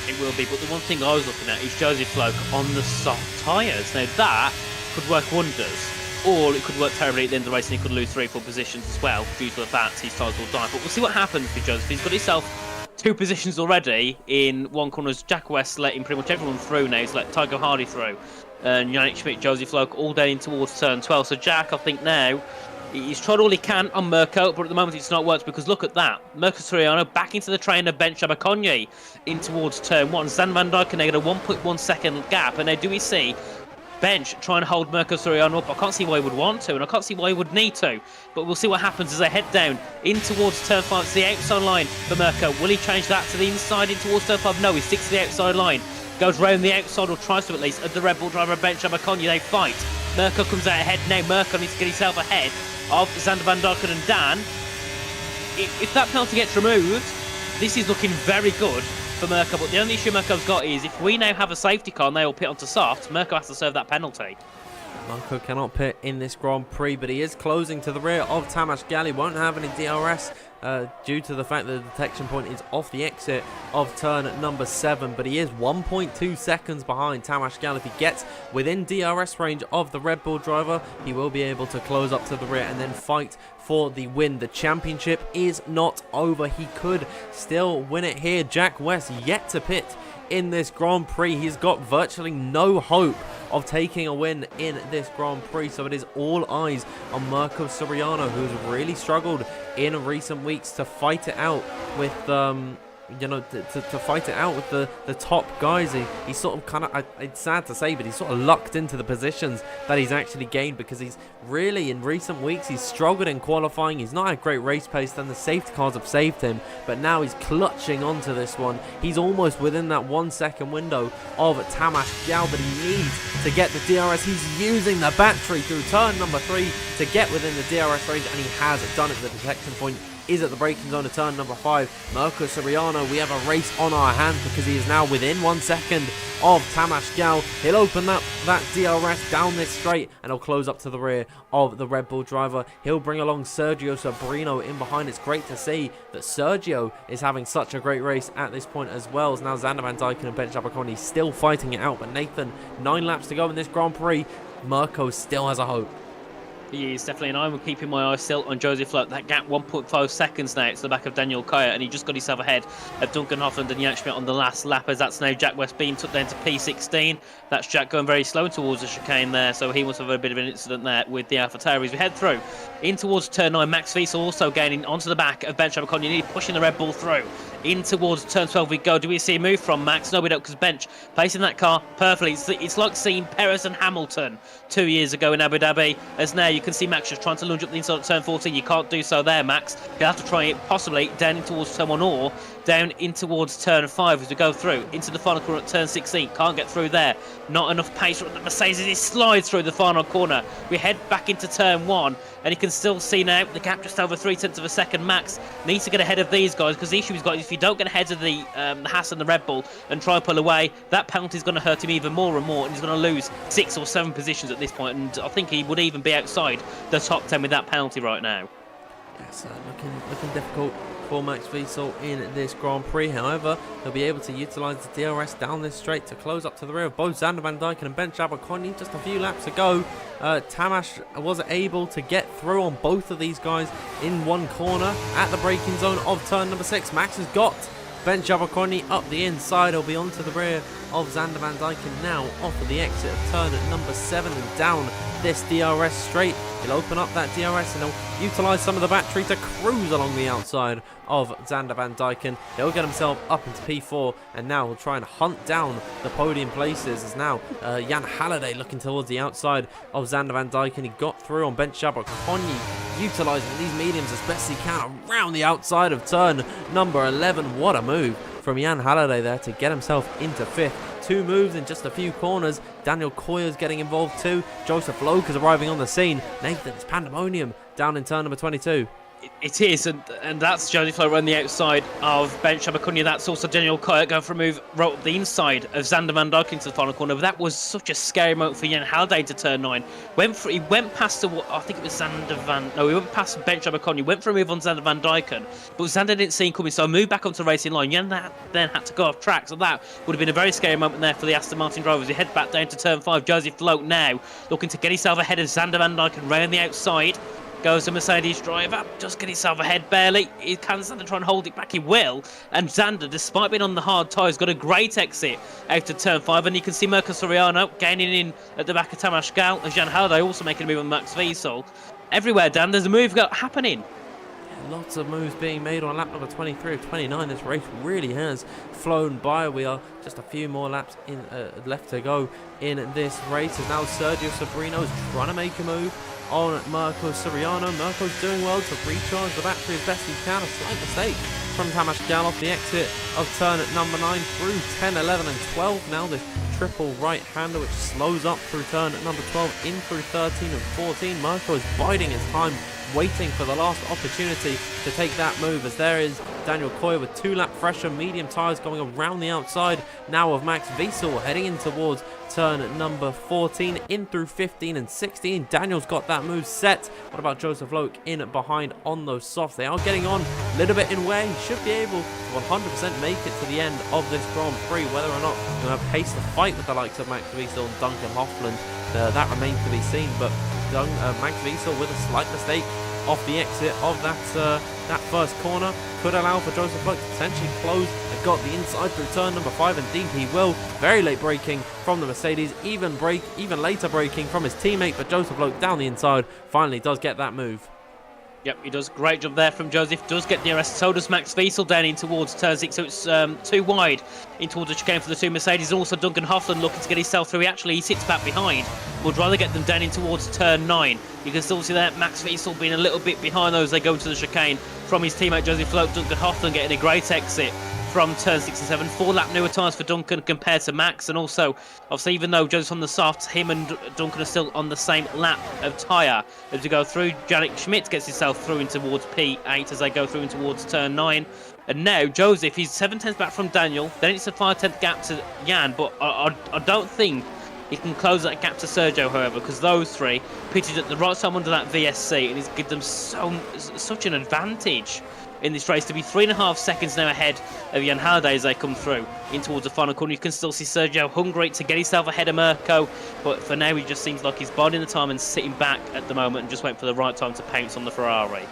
It will be, but the one thing I was looking at is Josie Floke on the soft tyres. Now that could work wonders, or it could work terribly at the end of the race and he could lose 3-4 positions as well due to the fact his tyres will die. But we'll see what happens with Joseph. He's got himself 2 positions already in one corner. Jack West letting pretty much everyone through now. He's let Tycho Hardy through. And Yannick Schmidt, Josie Floke all down in towards turn 12. So Jack, I think now, he's tried all he can on Mirko, but at the moment it's not worked, because look at that. Mirko Soriano back into the train of Bench Aberconye in towards turn 1. Xander Van Dyken now got a 1.1 second gap. And now do we see Bench trying to hold Mirko Soriano up? I can't see why he would want to, and I can't see why he would need to. But we'll see what happens as they head down in towards turn 5. It's the outside line for Mirko. Will he change that to the inside in towards turn 5? No, he sticks to the outside line. Goes round the outside, or tries to at least, at the Red Bull driver Bench Aberconye. They fight. Mirko comes out ahead now. Mirko needs to get himself ahead of Xander Van Dyken and Dan. If that penalty gets removed, this is looking very good for Mirko. But the only issue Mirko's got is if we now have a safety car and they all pit onto soft, Mirko has to serve that penalty. Mirko cannot pit in this Grand Prix, but he is closing to the rear of Tamas Gal. He won't have any DRS due to the fact that the detection point is off the exit of turn number 7, but he is 1.2 seconds behind Tamas Gal. If he gets within DRS range of the Red Bull driver, he will be able to close up to the rear and then fight for the win. The championship is not over. He could still win it here. Jack West yet to pit in this Grand Prix. He's got virtually no hope of taking a win in this Grand Prix, so it is all eyes on Mirko Soriano, who's really struggled in recent weeks to fight it out with to fight it out with the top guys. He's sort of kind of, it's sad to say, but he's sort of lucked into the positions that he's actually gained, because he's really, in recent weeks, he's struggled in qualifying. He's not had great race pace, then the safety cars have saved him, but now he's clutching onto this one. He's almost within that 1 second window of Tamas Gal, but he needs to get the DRS. He's using the battery through turn number 3 to get within the DRS range, and he has done it. The detection point is at the braking zone of turn number 5. Mirko Soriano, we have a race on our hands, because he is now within 1 second of Tamas Gal. He'll open up that DRS down this straight, and he'll close up to the rear of the Red Bull driver. He'll bring along Sergio Sobrino in behind. It's great to see that Sergio is having such a great race at this point as well, as now Xander Van Dyken and Bench Aberconye still fighting it out. But Nathan, 9 laps to go in this Grand Prix. Mirko still has a hope. He is definitely, and I'm keeping my eye still on Josie Floke. That gap 1.5 seconds now. It's the back of Daniel Kaya, and he just got himself ahead of Duncan Hoffland and Yannick Schmidt on the last lap, as that's now Jack West being took down to P16. That's Jack going very slow towards the chicane there, so he must have a bit of an incident there with the AlphaTauris. We head through in towards turn 9. Max Wiesel also gaining onto the back of Bench Aberconye, pushing the Red Bull through. In towards turn 12 we go. Do we see a move from Max? No, we don't, because Bench placing that car perfectly. It's like seeing Perez and Hamilton 2 years ago in Abu Dhabi, as now you can see Max just trying to lunge up the inside of turn 14. You can't do so there, Max. You'll have to try it possibly down in towards turn 1, or down in towards turn 5 as we go through into the final corner at turn 16. Can't get through there. Not enough pace for the Mercedes as he slides through the final corner. We head back into turn 1, and you can still see now the gap just over 0.3 of a second. Max needs to get ahead of these guys, because the issue he's got is if you don't get ahead of the Haas and the Red Bull and try and pull away, that penalty is going to hurt him even more and more, and he's going to lose 6 or 7 positions at this point, and I think he would even be outside the top 10 with that penalty right now. Yes, looking difficult for Max Wiesel in this Grand Prix. However, he'll be able to utilise the DRS down this straight to close up to the rear of both Zander Van Dijken and Ben Abercrombie. Just a few laps ago, Tamas was able to get through on both of these guys in one corner at the braking zone of turn number 6. Max has got Ben Abercrombie up the inside. He'll be onto the rear of Zander Van Dijken now off of the exit of turn at number 7 and down this DRS straight. He'll open up that DRS and he'll utilise some of the battery to cruise along the outside of Zander Van Dijken. He'll get himself up into P4, and now he'll try and hunt down the podium places. As now Jan Halliday looking towards the outside of Zander Van Dijken. He got through on Ben Abercrombie, utilising these mediums as best he can around the outside of turn number 11. What a move from Jan Halliday there to get himself into 5th. 2 moves in just a few corners. Daniel Coyer's getting involved too. Joseph Loke is arriving on the scene. Nathan, it's pandemonium down in turn number 22. It is, and that's Joseph Lowe on the outside of Ben Abercrombie. That's also Daniel Coyer going for a move right up the inside of Zander Van Dijken into the final corner. But that was such a scary moment for Jan Halliday to turn 9. He went past I think it was he went past Ben Abercrombie, went for a move on Zander Van Dijken, but Zander didn't see him coming, so moved back onto the racing line. Jan then had to go off track, so that would have been a very scary moment there for the Aston Martin drivers. He head back down to turn 5. Joseph Lowe now looking to get himself ahead of Zander Van Dijken round the outside. Goes the Mercedes driver, just get himself ahead barely. Can Zander try and hold it back? He will. And Zander, despite being on the hard tyres, got a great exit out of turn 5. And you can see Mirko Soriano gaining in at the back of Tamas Gal, and Jan Halliday also making a move on Max Wiesel. Everywhere, Dan, there's a move happening. Lots of moves being made on lap number 23 of 29. This race really has flown by. We are just a few more laps left to go in this race. As now Sergio Sabrino is trying to make a move on Mirko Soriano. Mirko's doing well to recharge the battery as best he can. A slight mistake from Tamas Gal off the exit of turn at number 9 through 10, 11 and 12. Now this triple right-hander which slows up through turn at number 12 in through 13 and 14. Mirko is biding his time, waiting for the last opportunity to take that move, as there is Daniel Coyer with 2 lap fresher medium tyres going around the outside now of Max Wiesel, heading in towards turn number 14 in through 15 and 16. Daniel's got that move set. What about Joseph Loke in behind on those softs? They are getting on a little bit in way. He should be able to 100% make it to the end of this Grand Prix. Whether or not he'll have pace to fight with the likes of Max Wiesel and Duncan Hoffland, that remains to be seen. But Max Wiesel with a slight mistake off the exit of that first corner could allow for Joseph Loke to potentially close and got the inside through turn number 5. Indeed he will. Very late braking from the Mercedes, even later braking from his teammate, but Joseph Loke down the inside finally does get that move. Yep, he does. Great job there from Joseph. Does get DRS. So does Max Wiesel down in towards turn 6. So it's too wide in towards the chicane for the 2 Mercedes. And also Duncan Hoffland looking to get himself through. He sits back behind. Would rather get them down in towards turn 9. You can still see that Max Wiesel being a little bit behind those. They go into the chicane from his teammate Joseph Loke. Duncan Hoffland getting a great exit from turn 6 and 7. 4 lap newer tyres for Duncan compared to Max, and also obviously even though Joseph's on the softs, him and Duncan are still on the same lap of tyre as we go through. Janik Schmidt gets himself through in towards P8 as they go through in towards turn 9. And now Joseph, he's 7/10 back from Daniel, then it's a 5/10 gap to Jan, but I don't think he can close that gap to Sergio, however, because those 3 pitted at the right time under that VSC, and he's given them such an advantage in this race to be 3.5 seconds now ahead of Jan Halliday as they come through in towards the final corner. You can still see Sergio hungry to get himself ahead of Mirko, but for now he just seems like he's biding the time and sitting back at the moment and just waiting for the right time to pounce on the Ferrari.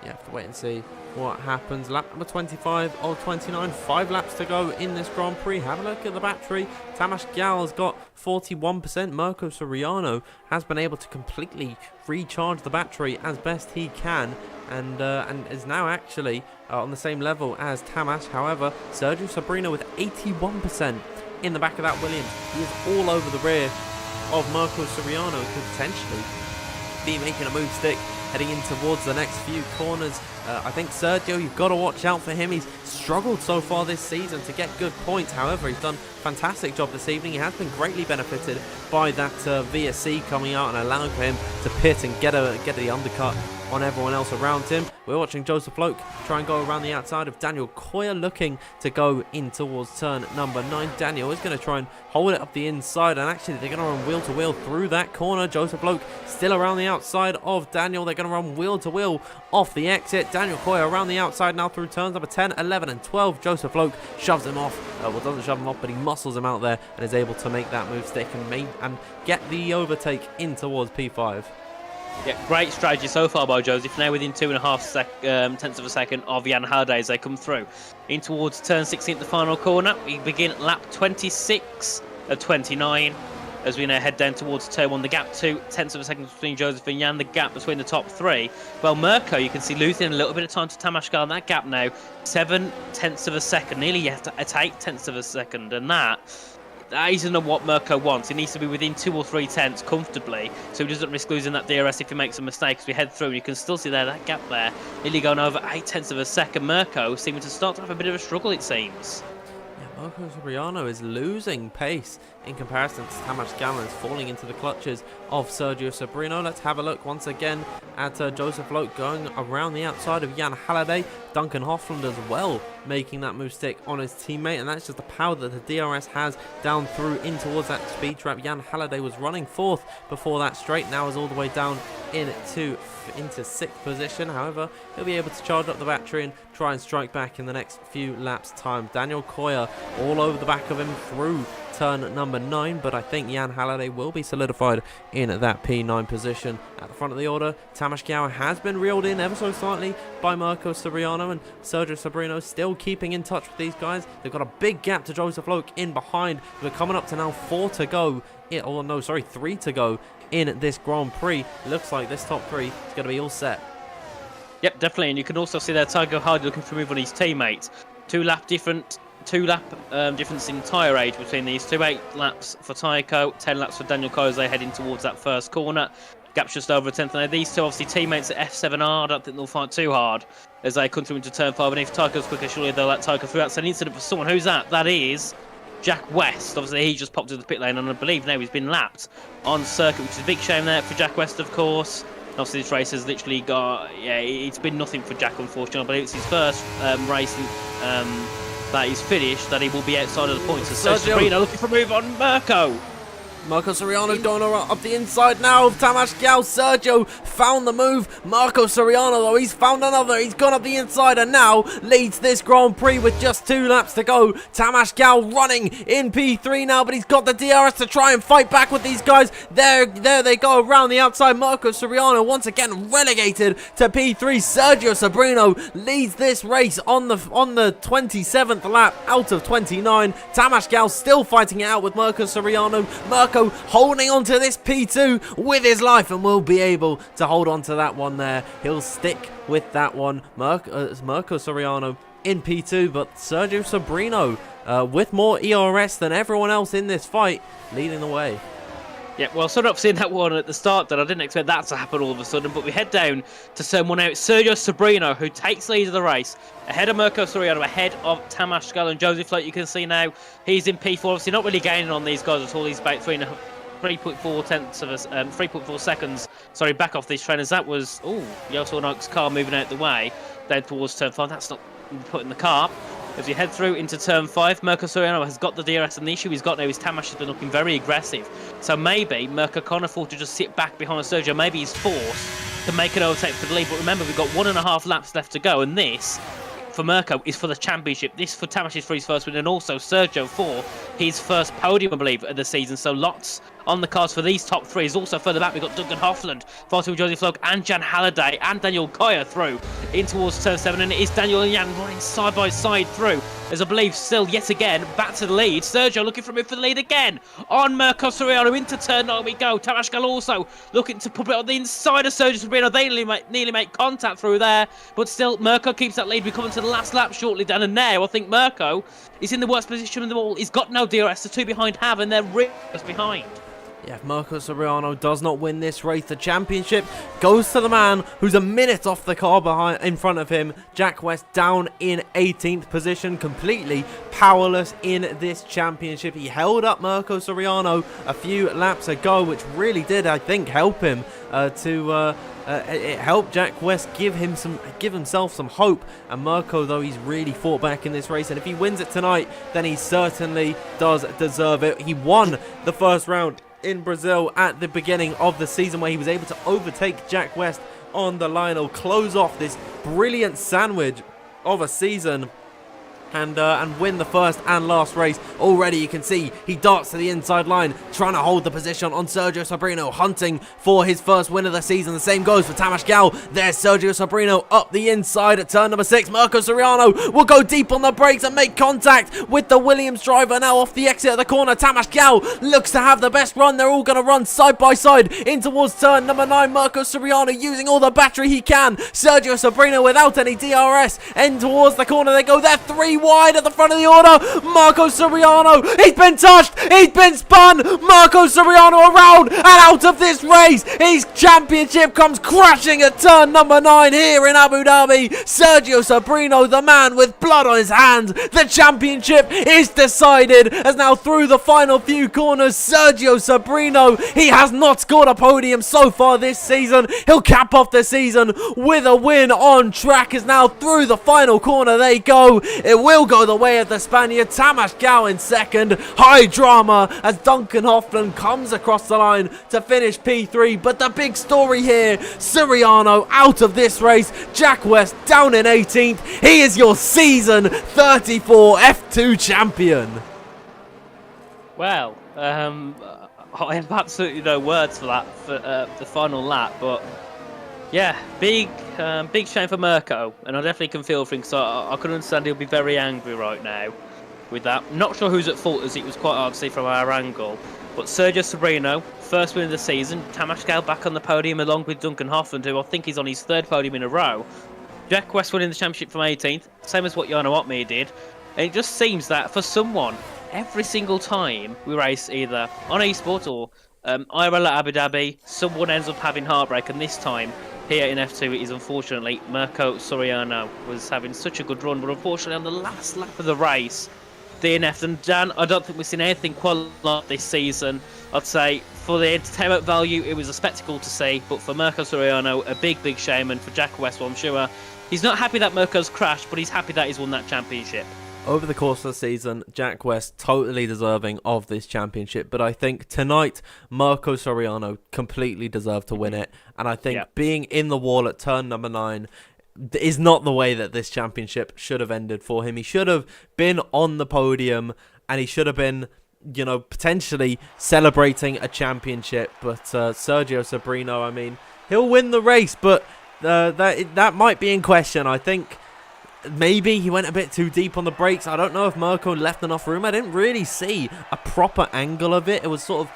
You have to wait and see what happens. Lap number 25 of 29, 5 laps to go in this Grand Prix. Have a look at the battery. Tamas Gal has got 41%. Mirko Soriano has been able to completely recharge the battery as best he can, and is now actually on the same level as Tamas. However, Sergio Sabrino with 81% in the back of that Williams. He is all over the rear of Mirko Soriano, could potentially be making a move stick heading in towards the next few corners. I think Sergio, you've got to watch out for him. He's struggled so far this season to get good points. However, he's done a fantastic job this evening. He has been greatly benefited by that VSC coming out and allowing for him to pit and get the undercut on everyone else around him. We're watching Joseph Loke try and go around the outside of Daniel Koya, looking to go in towards turn number 9. Daniel is going to try and hold it up the inside, and actually they're going to run wheel to wheel through that corner. Joseph Loke still around the outside of Daniel. They're going to run wheel to wheel off the exit. Daniel Koya around the outside now through turns number 10, 11 and 12. Joseph Loke shoves him off. Well, doesn't shove him off, but he muscles him out there and is able to make that move stick and get the overtake in towards P5. Yeah, great strategy so far by Joseph. Now within 2.5 tenths of a second of Jan Halliday as they come through. In towards turn 16, the final corner. We begin at lap 26 of 29. As we now head down towards turn 1, the gap 2/10 of a second between Joseph and Jan, the gap between the top 3. Well, Mirko, you can see losing a little bit of time to Tamas Gal, and that gap now 7/10 of a second, nearly at 8/10 of a second, and that isn't what Mirko wants. He needs to be within 2 or 3 tenths comfortably, so he doesn't risk losing that DRS if he makes a mistake. As we head through, you can still see there that gap there, nearly going over 8/10 of a second. Mirko seeming to start to have a bit of a struggle, it seems. Marco Soriano is losing pace in comparison to Tamas Gallon, falling into the clutches of Sergio Sobrino. Let's have a look once again at Joseph Loke going around the outside of Jan Halliday. Duncan Hoffland as well making that move stick on his teammate, and that's just the power that the DRS has down through in towards that speed trap. Jan Halliday was running 4th before that straight, now is all the way down into 6th position. However, he'll be able to charge up the battery and try and strike back in the next few laps time. Daniel Koya all over the back of him through turn number 9, but I think Jan Halliday will be solidified in that P9 position. At the front of the order, Tamas Gower has been reeled in ever so slightly by Mirko Soriano, and Sergio Sobrino still keeping in touch with these guys. They've got a big gap to Joseph Loke in behind. We're coming up to now 3 to go in this Grand Prix. Looks like this top 3 is going to be all set. Yep, definitely, and you can also see there Tycho Hardy looking for a move on his teammates. 2 lap difference in tyre age between these two. 8 laps for Tycho, 10 laps for Daniel Koya as they head in towards that first corner. Gap's just over a tenth. Now these two obviously teammates at F7R. I don't think they'll fight too hard as they come through into turn 5. And if Tycho's quicker, surely they'll let Tycho through. That's an incident for someone. Who's that? That is Jack West. Obviously he just popped to the pit lane, and I believe now he's been lapped on circuit, which is a big shame there for Jack West, of course. Obviously this race has literally got, it's been nothing for Jack, unfortunately. I believe it's his first race that he's finished that he will be outside of the points. So Sabrina looking for a move on Mirko. Marco Soriano going up the inside now of Tamas Gal. Sergio found the move. Marco Soriano, though, he's found another. He's gone up the inside and now leads this Grand Prix with just 2 laps to go. Tamas Gal running in P3 now, but he's got the DRS to try and fight back with these guys. There they go around the outside. Marco Soriano once again relegated to P3. Sergio Sobrino leads this race on the 27th lap out of 29. Tamas Gal still fighting it out with Marco Soriano. Mirko holding on to this P2 with his life, and will be able to hold on to that one there. He'll stick with that one. Mirko Soriano in P2, but Sergio Sobrino with more ERS than everyone else in this fight, leading the way. Yeah, well, sort of seeing that one at the start, that I didn't expect that to happen all of a sudden, but we head down to turn 1 now. It's Sergio Sobrino who takes lead of the race, ahead of Mirko Soriano, ahead of Tamas Gal and Joseph Loke. You can see now he's in P4, obviously not really gaining on these guys at all. He's about 3.4 seconds, sorry, back off these trainers. That was, Yosso Noak's car moving out the way, down towards turn 5. That's not putting the car. As we head through into turn 5, Mirko Soriano has got the DRS, and the issue he's got now is Tamas has been looking very aggressive. So maybe Mirko can't afford to just sit back behind Sergio. Maybe he's forced to make an overtake for the lead. But remember, we've got 1.5 laps left to go, and this, for Mirko, is for the championship. This for Tamas is for his first win, and also Sergio for his first podium, I believe, of the season. So lots on the cards for these top 3. Also further back, we've got Duncan Hoffland, fighting with Joseph Loke and Jan Halliday and Daniel Koya through in towards turn 7, and it is Daniel and Jan running side by side through, as I believe still yet again back to the lead. Sergio looking for a move for the lead again on Mirko Soriano into turn 9 we go. Tamas Gal also looking to put it on the inside of Sergio Sobrino. They nearly make contact through there, but still Mirko keeps that lead. We're coming to the last lap shortly, Dan, and now I think Mirko is in the worst position in the all. He's got no DRS. The 2 behind have, and they're really just behind. Yeah, if Mirko Soriano does not win this race, the championship goes to the man who's a minute off the car in front of him. Jack West down in 18th position, completely powerless in this championship. He held up Mirko Soriano a few laps ago, which really did, I think, help him it helped Jack West give himself some hope. And Mirko, though, he's really fought back in this race, and if he wins it tonight, then he certainly does deserve it. He won the first round in Brazil at the beginning of the season, where he was able to overtake Jack West on the line. He'll close off this brilliant sandwich of a season and win the first and last race. Already you can see he darts to the inside line, trying to hold the position on Sergio Sobrino, hunting for his first win of the season. The same goes for Tamas Gal. There's Sergio Sobrino up the inside at turn number 6. Mirko Soriano will go deep on the brakes and make contact with the Williams driver now off the exit of the corner. Tamas Gal looks to have the best run. They're all going to run side by side in towards turn number 9. Mirko Soriano using all the battery he can. Sergio Sobrino without any DRS in towards the corner. They go there 3 wide at the front of the order. Mirko Soriano, he's been touched, he's been spun. Mirko Soriano around and out of this race. His championship comes crashing at turn number 9 here in Abu Dhabi. Sergio Sobrino, the man with blood on his hands. The championship is decided as now through the final few corners, Sergio Sobrino, he has not scored a podium so far this season. He'll cap off the season with a win on track as now through the final corner they go. It will go the way of the Spaniard. Tamas Gal in second. High drama as Duncan Hoffman comes across the line to finish P3. But the big story here, Soriano out of this race. Jack West down in 18th. He is your season 34 F2 champion. Well, I have absolutely no words for that, for the final lap, but yeah, big shame for Mirko, and I definitely can feel for him, because I can understand he'll be very angry right now with that. Not sure who's at fault, as it was quite hard to see from our angle, but Sergio Sobrino, first win of the season. Tamas Gal back on the podium along with Duncan Hoffman, who I think is on his 3rd podium in a row. Jack West winning the championship from 18th, same as what Jarno Otmir did. And it just seems that for someone, every single time we race either on eSports or IRL at Abu Dhabi, someone ends up having heartbreak, and this time here in F2 it is unfortunately Mirko Soriano. Was having such a good run, but unfortunately on the last lap of the race, DNF'd. And Dan, I don't think we've seen anything quite like this season. I'd say for the entertainment value, it was a spectacle to see, but for Mirko Soriano, a big shame, and for Jack West, well, I'm sure he's not happy that Mirko's crashed, but he's happy that he's won that championship. Over the course of the season, Jack West totally deserving of this championship, but I think tonight Mirko Soriano completely deserved to win it, and I think being in the wall at turn number 9 is not the way that this championship should have ended for him. He should have been on the podium, and he should have been, you know, potentially celebrating a championship, but Sergio Sobrino, I mean, he'll win the race, but that might be in question. I think maybe he went a bit too deep on the brakes. I don't know if Mirko left enough room. I didn't really see a proper angle of it. It was sort of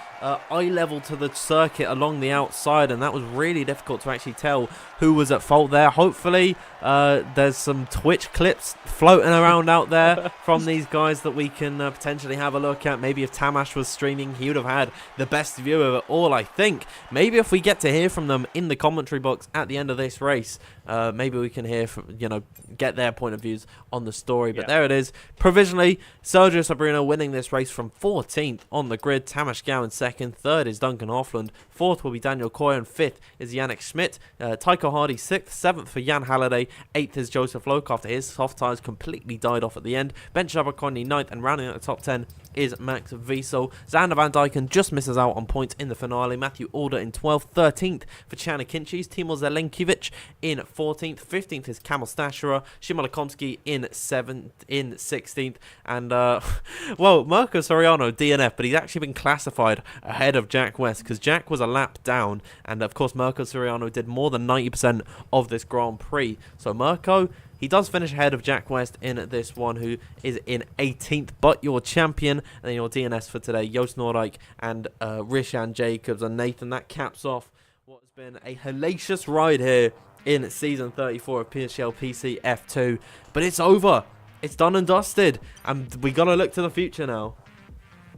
eye level to the circuit along the outside, and that was really difficult to actually tell who was at fault there. Hopefully there's some Twitch clips floating around out there from these guys that we can potentially have a look at. Maybe if Tamas was streaming, he would have had the best view of it all, I think. Maybe if we get to hear from them in the commentary box at the end of this race, maybe we can hear from, you know, get their point of views on the story. But there it is. Provisionally, Sergio Sobrino winning this race from 14th on the grid. Tamas Gal in second. 3rd is Duncan Hoffland. 4th will be Daniel Coy, and 5th is Yannick Schmidt. Tycho Hardy 6th. 7th for Jan Halliday. 8th is Joseph Loke after his soft tyres completely died off at the end. Ben Abercrombie 9th, and rounding out the top 10 is Max Wiesel. Xander Van Dyken just misses out on points in the finale. Matthew Alder in 12th. 13th for Chana Kinchis. Timur Zelenkiewicz in 14th. 15th is Kamil Stachura. Szymon Lekomski in 16th. And, well, Mirko Soriano DNF, but he's actually been classified ahead of Jack West, because Jack was a lap down, and of course Mirko Soriano did more than 90% of this Grand Prix. So Mirko, he does finish ahead of Jack West in this one, who is in 18th. But your champion and then your DNS for today, Joost Noordijk and Rishan Jacobs. And Nathan, that caps off what has been a hellacious ride here in season 34 of PSGL PC F2. But it's over. It's done and dusted, and we got to look to the future now.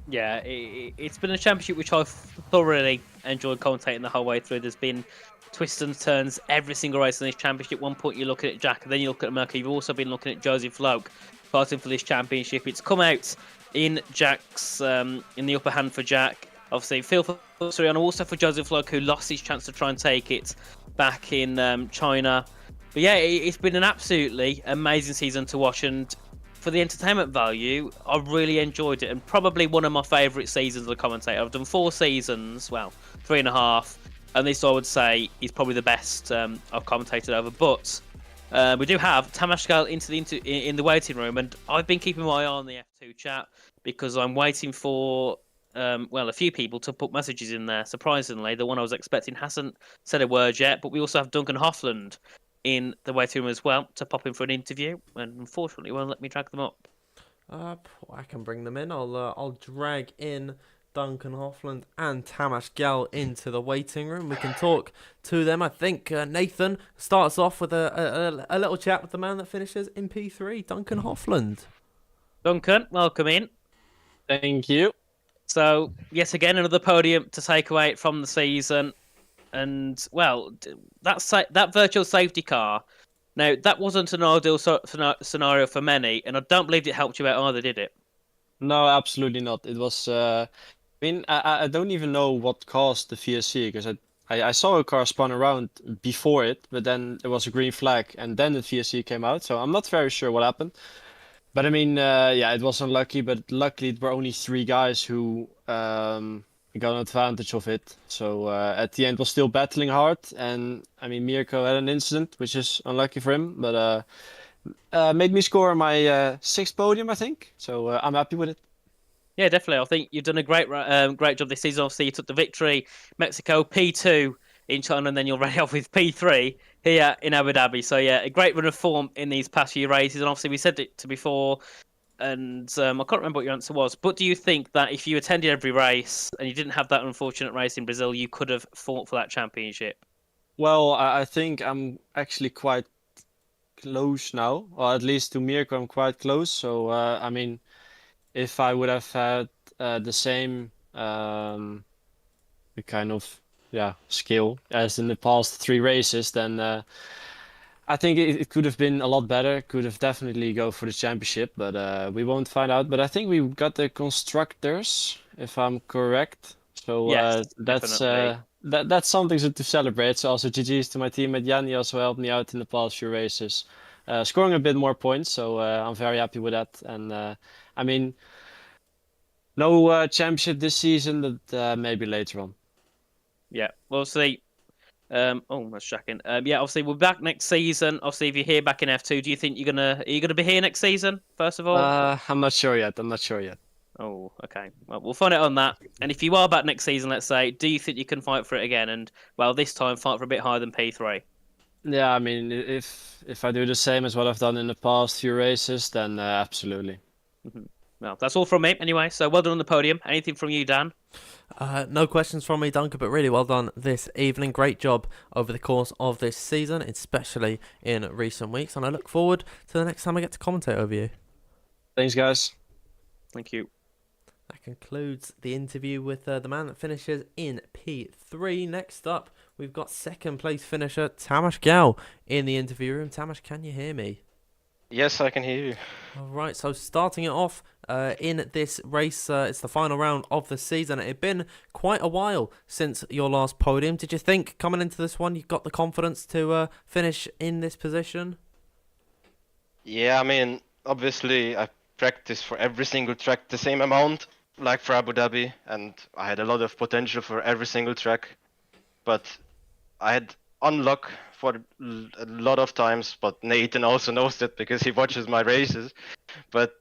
Yeah, it's been a championship which I've thoroughly enjoyed commentating the whole way through. There's been twists and turns every single race in this championship. At one point you're looking at Jack, and then you look at America. You've also been looking at Joseph Loke fighting for this championship. It's come out in Jack's in the upper hand for Jack. Obviously, Phil for Surrey, and also for Joseph Loke, who lost his chance to try and take it back in China. But yeah, it's been an absolutely amazing season to watch, and for the entertainment value, I really enjoyed it, and probably one of my favourite seasons as a commentator. I've done 4 seasons, well, 3.5, and this I would say is probably the best I've commentated over. But we do have Tamas Gal in the waiting room, and I've been keeping my eye on the F2 chat because I'm waiting for a few people to put messages in there. Surprisingly, the one I was expecting hasn't said a word yet, but we also have Duncan Hoffland in the waiting room as well to pop in for an interview, and unfortunately won't let me drag them up. I can bring them in. I'll drag in Duncan Hoffland and Tamas Gal into the waiting room. We can talk to them. I think Nathan starts off with a little chat with the man that finishes in P3, Duncan Hoffland. Duncan, welcome in. Thank you. So, yet again, another podium to take away from the season. And, well, that virtual safety car, now, that wasn't an ideal scenario for many, and I don't believe it helped you out either, did it? No, absolutely not. It was. I don't even know what caused the VSC because I saw a car spun around before it, but then there was a green flag, and then the VSC came out. So I'm not very sure what happened. But I mean, yeah, it was unlucky, but luckily there were only 3 guys who got an advantage of it. So at the end was still battling hard, and I mean Mirko had an incident, which is unlucky for him, but made me score my 6th podium, I think. So I'm happy with it. Yeah, definitely. I think you've done a great job this season. Obviously, you took the victory, Mexico, P2 in China, and then you're ready off with P3 here in Abu Dhabi. So yeah, a great run of form in these past few races. And obviously, we said it to before, and I can't remember what your answer was. But do you think that if you attended every race and you didn't have that unfortunate race in Brazil, you could have fought for that championship? Well, I think I'm actually quite close now, or at least to Mirko, I'm quite close. So I mean, if I would have had the same kind of skill as in the past 3 races, then I think it could have been a lot better. Could have definitely go for the championship, but we won't find out. But I think we got the constructors, if I'm correct. So Yes, that's definitely. that's something to celebrate. So also GG's to my teammate Jan. He also helped me out in the past few races, scoring a bit more points. So I'm very happy with that. And I mean, no championship this season, but maybe later on. Yeah, we'll see. That's shocking. Yeah, obviously we're back next season. Obviously, if you're here back in F2, do you think are you gonna be here next season? First of all. I'm not sure yet. I'm not sure yet. Oh, okay. Well, we'll find out on that. And if you are back next season, let's say, do you think you can fight for it again? And well, this time fight for a bit higher than P3. Yeah, I mean, if I do the same as what I've done in the past few races, then absolutely. Well, that's all from me anyway. So well done on the podium. Anything from you, Dan? No questions from me, Duncan, but really well done this evening. Great job over the course of this season, especially in recent weeks. And I look forward to the next time I get to commentate over you. Thanks, guys. Thank you. That concludes the interview with the man that finishes in P3. Next up, we've got 2nd place finisher Tamas Gal in the interview room. Tamas, can you hear me? Yes, I can hear you. All right, so starting it off in this race, it's the final round of the season. It had been quite a while since your last podium. Did you think coming into this one you got the confidence to finish in this position? Yeah, I mean, obviously I practiced for every single track the same amount, like for Abu Dhabi, and I had a lot of potential for every single track. But I had unluck for a lot of times, but Nathan also knows that because he watches my races. But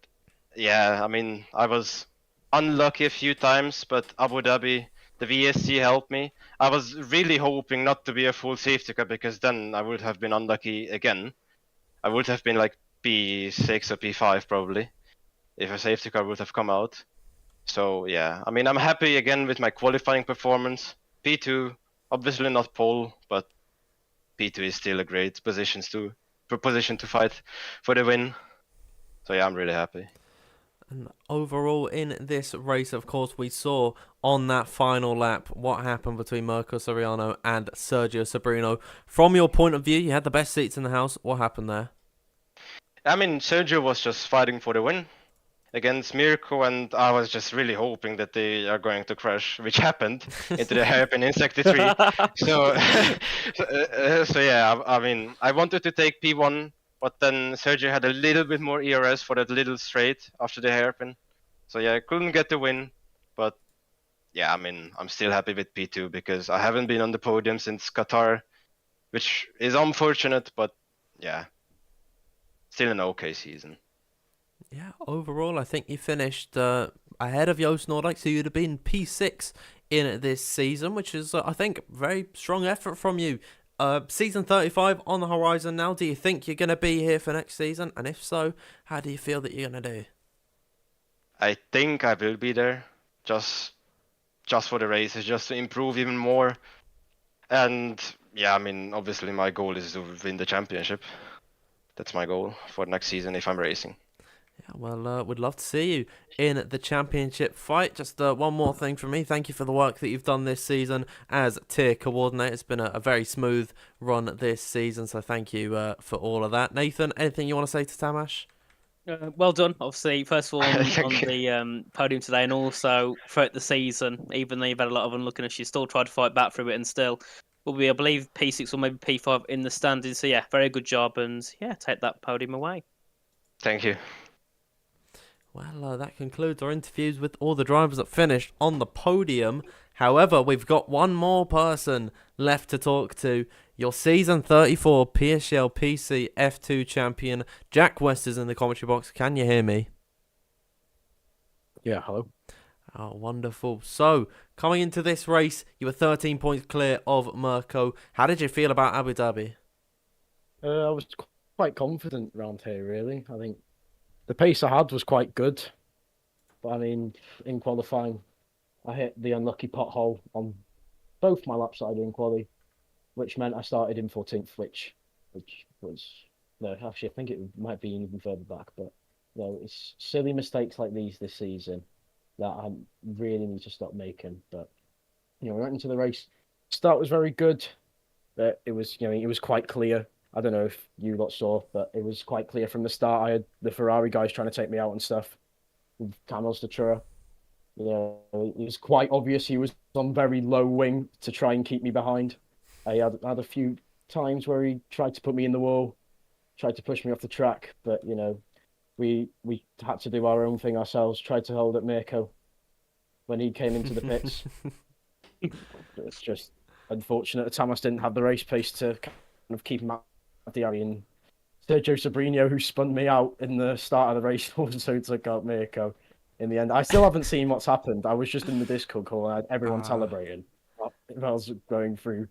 yeah, I mean, I was unlucky a few times, but Abu Dhabi, the VSC helped me. I was really hoping not to be a full safety car because then I would have been unlucky again. I would have been like P6 or P5 probably if a safety car would have come out. So yeah, I mean, I'm happy again with my qualifying performance. P2, obviously not pole, but P2 is still a great position to fight for the win. So yeah, I'm really happy. And overall in this race, of course, we saw on that final lap what happened between Mirko Soriano and Sergio Sobrino. From your point of view, you had the best seats in the house. What happened there? I mean, Sergio was just fighting for the win against Mirko, and I was just really hoping that they are going to crash, which happened into the hairpin in sector 3. So, so yeah, I mean, I wanted to take P1, but then Sergio had a little bit more ERS for that little straight after the hairpin. So yeah, I couldn't get the win, but yeah, I mean, I'm still happy with P2 because I haven't been on the podium since Qatar, which is unfortunate, but yeah, still an okay season. Yeah, overall, I think you finished ahead of Joost Noordijk, so you'd have been P6 in this season, which is, I think, very strong effort from you. Season 35 on the horizon now. Do you think you're going to be here for next season? And if so, how do you feel that you're going to do? I think I will be there, just for the races, just to improve even more. And yeah, I mean, obviously my goal is to win the championship. That's my goal for next season if I'm racing. Yeah, well, we'd love to see you in the championship fight. Just one more thing from me. Thank you for the work that you've done this season as tier coordinator. It's been a very smooth run this season, so thank you for all of that. Nathan, anything you want to say to Tamas? Well done, obviously, first of all on Thank you. the podium today, and also throughout the season. Even though you've had a lot of unluckiness, you still tried to fight back through it, and still will be, I believe, P6 or maybe P5 in the standings. So yeah, very good job, and yeah, take that podium away. Thank you. Well, that concludes our interviews with all the drivers that finished on the podium. However, we've got one more person left to talk to. Your season 34 PSGL PC F2 champion, Jack West, is in the commentary box. Can you hear me? Yeah, hello. Oh, wonderful. So, coming into this race, you were 13 points clear of Mirko. How did you feel about Abu Dhabi? I was quite confident around here, really. I think the pace I had was quite good. But I mean, in qualifying, I hit the unlucky pothole on both my laps that I did in quali, which meant I started in 14th, which was, no, actually, I think it might be even further back. But, it's silly mistakes like these this season that I really need to stop making. But, we went into the race. Start was very good, but it was, it was quite clear. I don't know if you lot saw, but it was quite clear from the start. I had the Ferrari guys trying to take me out and stuff with Camels to Trura. It was quite obvious he was on very low wing to try and keep me behind. I had a few times where he tried to put me in the wall, tried to push me off the track, but we had to do our own thing ourselves. Tried to hold up Mirko when he came into the pits. It's just unfortunate that Tamas didn't have the race pace to kind of keep him out of the area. And Sergio Sobrino, who spun me out in the start of the race, also took out Mirko in the end. I still haven't seen what's happened. I was just in the Discord call and I had everyone celebrating while I was going through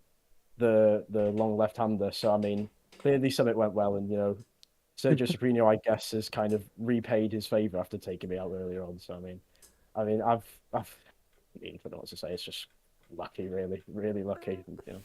the long left-hander. So, I mean, clearly something went well. And, Sergio Sobrino, I guess, has kind of repaid his favour after taking me out earlier on. So, I mean, I don't know what to say. It's just lucky, really lucky. Yeah.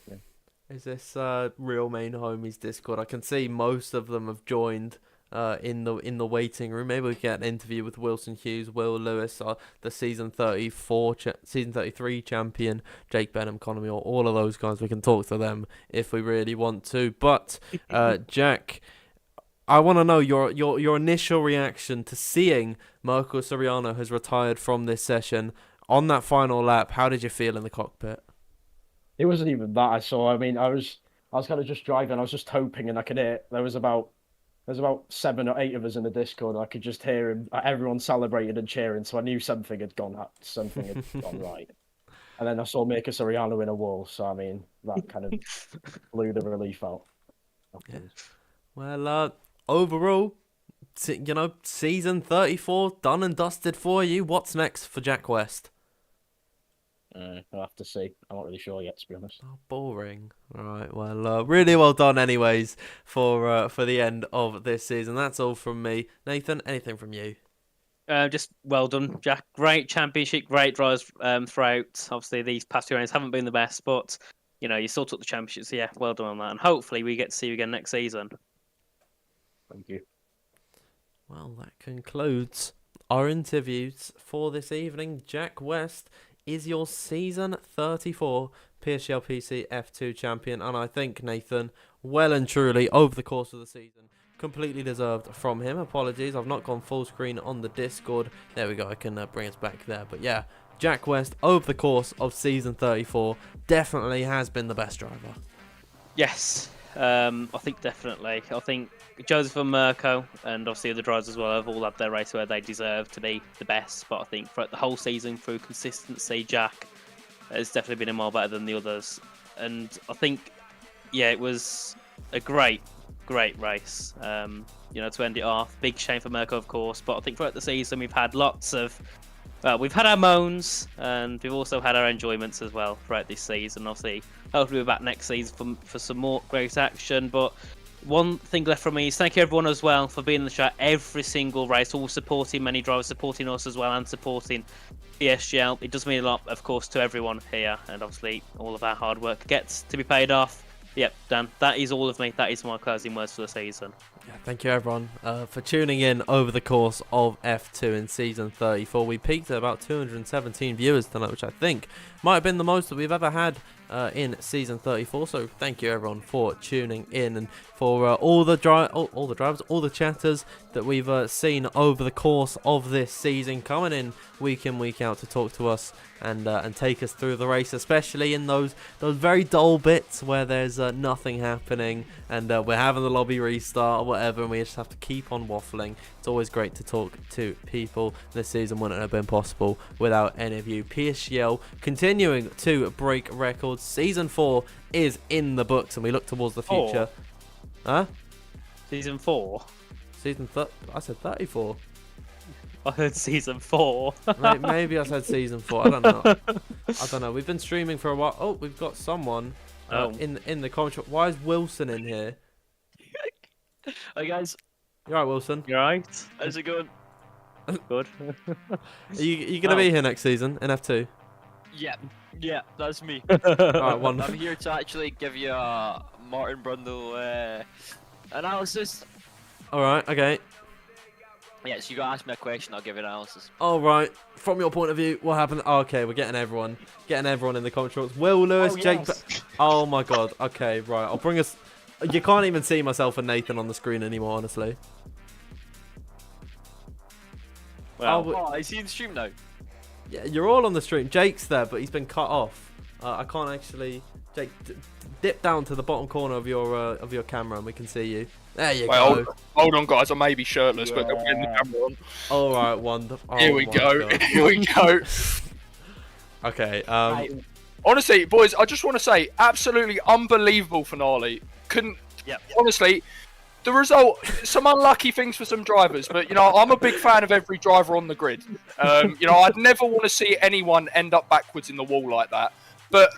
Is this Real Main Homies Discord? I can see most of them have joined in the waiting room. Maybe we can get an interview with Wilson Hughes, Will Lewis, the season 33 champion, Jake Benham, Conamy, or all of those guys. We can talk to them if we really want to. But Jack, I want to know your initial reaction to seeing Mirko Soriano has retired from this session on that final lap. How did you feel in the cockpit? It wasn't even that I saw. I mean, I was kind of just driving. I was just hoping, and I could hear there was about 7 or 8 of us in the Discord. And I could just hear him, everyone celebrating and cheering. So I knew something had gone right. And then I saw Mirko Soriano in a wall. So I mean, that kind of blew the relief out. Yeah. Well, overall, season 34 done and dusted for you. What's next for Jack West? I'll have to see. I'm not really sure yet, to be honest. Oh, boring. All right. Well, really well done, anyways, for the end of this season. That's all from me. Nathan, anything from you? Just well done, Jack. Great championship, great drives throughout. Obviously, these past 2 rounds haven't been the best, but you still took the championship. So yeah, well done on that, and hopefully we get to see you again next season. Thank you. Well, that concludes our interviews for this evening. Jack West is your season 34 PSGL PC F2 champion, and I think, Nathan, well and truly over the course of the season, completely deserved from him. Apologies, I've not gone full screen on the Discord. There we go, I can bring us back there. But yeah, Jack West over the course of season 34 definitely has been the best driver. Yes, I think definitely. I think Joseph and Mirko, and obviously the drivers as well, have all had their race where they deserve to be the best. But I think throughout the whole season, through consistency, Jack has definitely been a mile better than the others. And I think, yeah, it was a great race. You know, to end it off. Big shame for Mirko, of course. But I think throughout the season, we've had lots of... we've had our moans, and we've also had our enjoyments as well throughout this season. Obviously, hopefully we're back next season for some more great action. But one thing left from me is thank you everyone as well for being in the chat every single race, all supporting many drivers, supporting us as well, and supporting PSGL. It does mean a lot, of course, to everyone here, and obviously all of our hard work gets to be paid off. Yep, Dan, that is all of me. That is my closing words for the season. Yeah, thank you everyone for tuning in over the course of F2 in season 34. We peaked at about 217 viewers tonight, which I think might have been the most that we've ever had in season 34. So thank you everyone for tuning in, and for all the drivers, all the chatters that we've seen over the course of this season, coming in, week out to talk to us and take us through the race, especially in those very dull bits where there's nothing happening and we're having the lobby restart or whatever, and we just have to keep on waffling. It's always great to talk to people. This season wouldn't have been possible without any of you. PSGL continuing to break records. Season 4 is in the books, and we look towards the future. Huh? Season 4? I said 34. I heard season 4. Maybe I said season 4. I don't know. We've been streaming for a while. Oh, we've got someone in the comment. Why is Wilson in here? Hi guys. You alright, Wilson? You alright? How's it going? Good. Are you gonna be here next season in F2? Yeah, that's me. Alright, wonderful. I'm here to actually give you a Martin Brundle analysis. Alright, okay. Yeah, so you gotta ask me a question, I'll give you an analysis. Alright, from your point of view, what happened? Oh, okay, we're getting everyone in the comments. Will Lewis, Jake. Yes. Oh my god. Okay, right. I'll bring us. You can't even see myself and Nathan on the screen anymore, honestly. Well, Oh, I see you in the stream now. Yeah, you're all on the stream. Jake's there, but he's been cut off. I can't actually. Jake, dip down to the bottom corner of your camera, and we can see you. There you go. Hold on, guys. I may be shirtless, but I'm getting the camera on. All right, wonderful. Here we go. Here we go. Okay. Honestly, boys, I just want to say, absolutely unbelievable finale. Honestly, the result, some unlucky things for some drivers, but you know, I'm a big fan of every driver on the grid. You know, I'd never want to see anyone end up backwards in the wall like that. But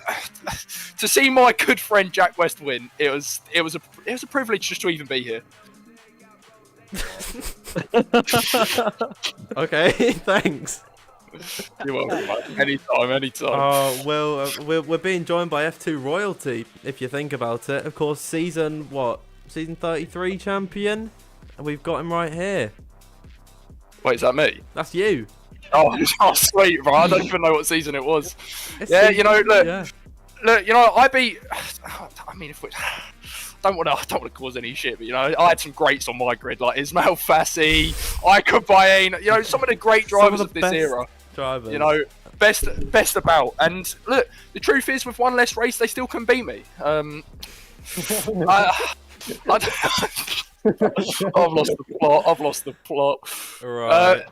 to see my good friend Jack West win, it was a privilege just to even be here. Okay, thanks. You're welcome, man. Anytime. We're being joined by F2 royalty, if you think about it. Of course, season 33 champion, and we've got him right here. Wait, is that me? That's you. Oh, sweet, bro. I don't even know what season it was. It's yeah, season, you know, look, yeah. Look, you know, I mean, if we don't want to cause any shit, but you know, I had some greats on my grid, like Ismail Fassi, Ika Bain, you know, some of the great drivers of this era. Drivers. You know, best about. And look, the truth is, with one less race, they still can beat me. I've lost the plot. Right.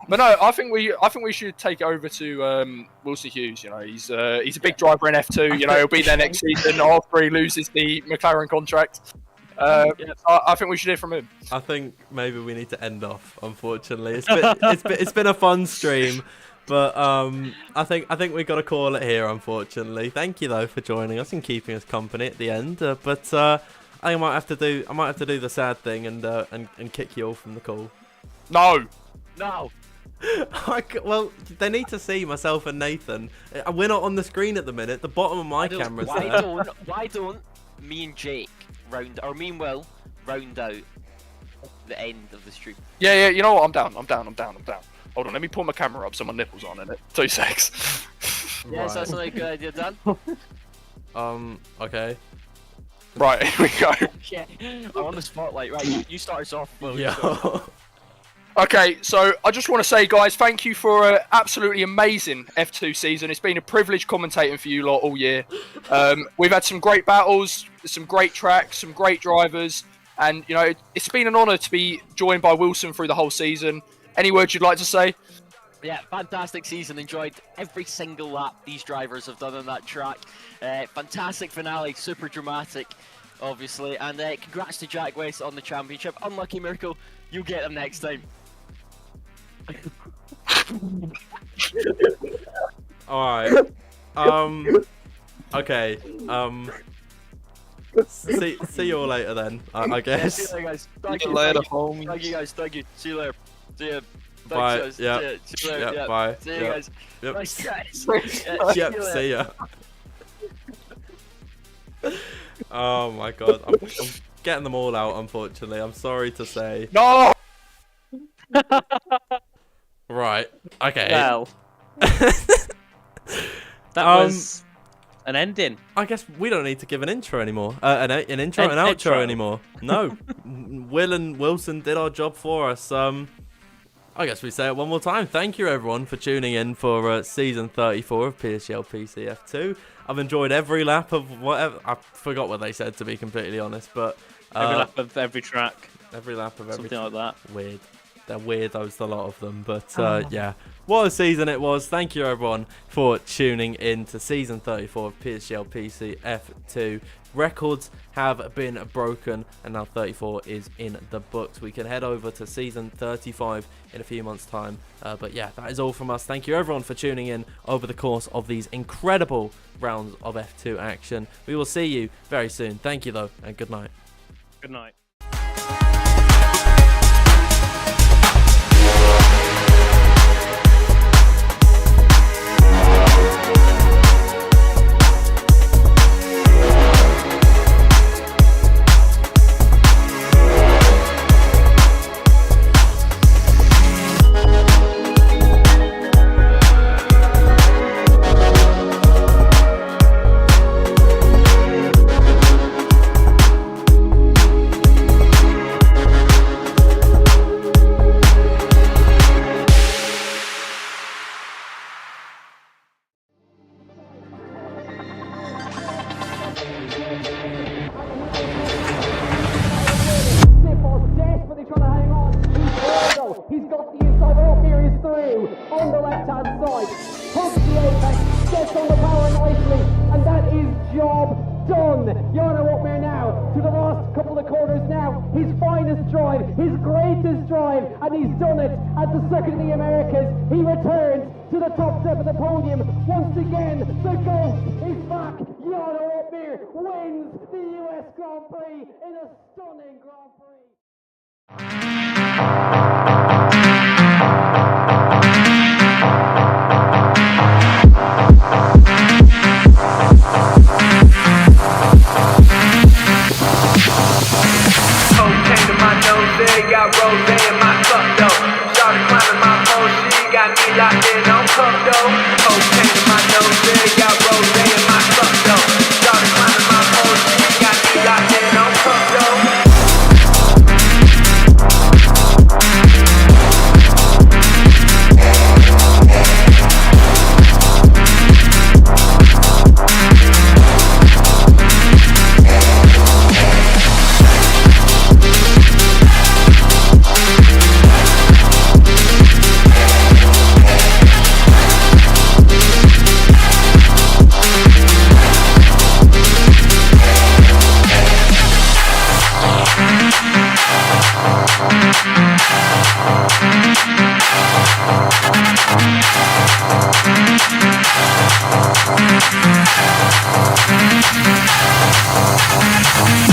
But no, I think we should take it over to Wilson Hughes. You know, he's a big driver in F2. You know, he'll be there next season after he loses the McLaren contract. I think we should hear from him. I think maybe we need to end off. Unfortunately, it's been a fun stream, but I think we got to call it here. Unfortunately, thank you though for joining us and keeping us company at the end. But I might have to do the sad thing and kick you all from the call. No. Well, they need to see myself and Nathan. We're not on the screen at the minute. The bottom of my camera's there. Why don't me and Jake me and Will round out the end of the stream? Yeah. You know what? I'm down. Hold on, let me pull my camera up so my nipples aren't in it. 2 secs. Yes, that's not a good idea, Dan. Okay. Right, here we go. Yeah, I'm on the spotlight. Right, you start us off. Will. Yeah. Okay, so I just want to say, guys, thank you for an absolutely amazing F2 season. It's been a privilege commentating for you lot all year. We've had some great battles, some great tracks, some great drivers, and you know it's been an honour to be joined by Wilson through the whole season. Any words you'd like to say? Yeah, fantastic season. Enjoyed every single lap these drivers have done on that track. Fantastic finale, super dramatic, obviously. And congrats to Jack West on the championship. Unlucky Miracle, you'll get them next time. Alright. Okay. See you all later then, I guess. Yeah, see you later, guys. See you later, homies. Thank you, guys. Thank you. See you later. See you. Bye. Thanks, guys. Yeah. See you later. Yeah, bye. See you Yeah. guys. Yep. Nice guys. Yep, see ya. Oh my god. I'm getting them all out, unfortunately. I'm sorry to say. No! Right. Okay. Well, that was an ending. I guess we don't need to give an intro anymore. An intro, an outro intro. anymore. No. Will and Wilson did our job for us. I guess we say it one more time. Thank you, everyone, for tuning in for season 34 of PSGL PCF2. I've enjoyed every lap of whatever. I forgot what they said, to be completely honest, but Every lap of every track. every lap of every. Something like that. Weird. They're weirdos, a lot of them, but yeah. What a season it was. Thank you, everyone, for tuning in to season 34 of PSGL PCF2. Records have been broken, and now 34 is in the books. We can head over to season 35 in a few months' time. But yeah, that is all from us. Thank you, everyone, for tuning in over the course of these incredible rounds of F2 action. We will see you very soon. Thank you, though, and good night. Good night. Desperately trying to hang on. He's got the inside. Oh, here he's through on the left-hand side. Hooks the apex, gets on the power nicely, and that is job done. Jarno Opmeer now to the last couple of corners now. His finest drive, his greatest drive, and he's done it at the Circuit of the Americas. He returns to the top step of the podium. Once again, the ghost is back. Jarno Opmeer wins the US Grand Prix in a stunning Grand Prix. Cocaine to my nose, there got rose in my cup though. Started climbing my pole, she got me locked in on cup though. Cocaine to my nose, there got rose in my cup though. Started climbing my pole, she got me locked in on cup though.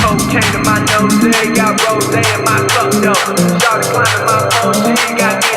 Cocaine to my nose, there got rose in my cup though. Started climbing my pole, she got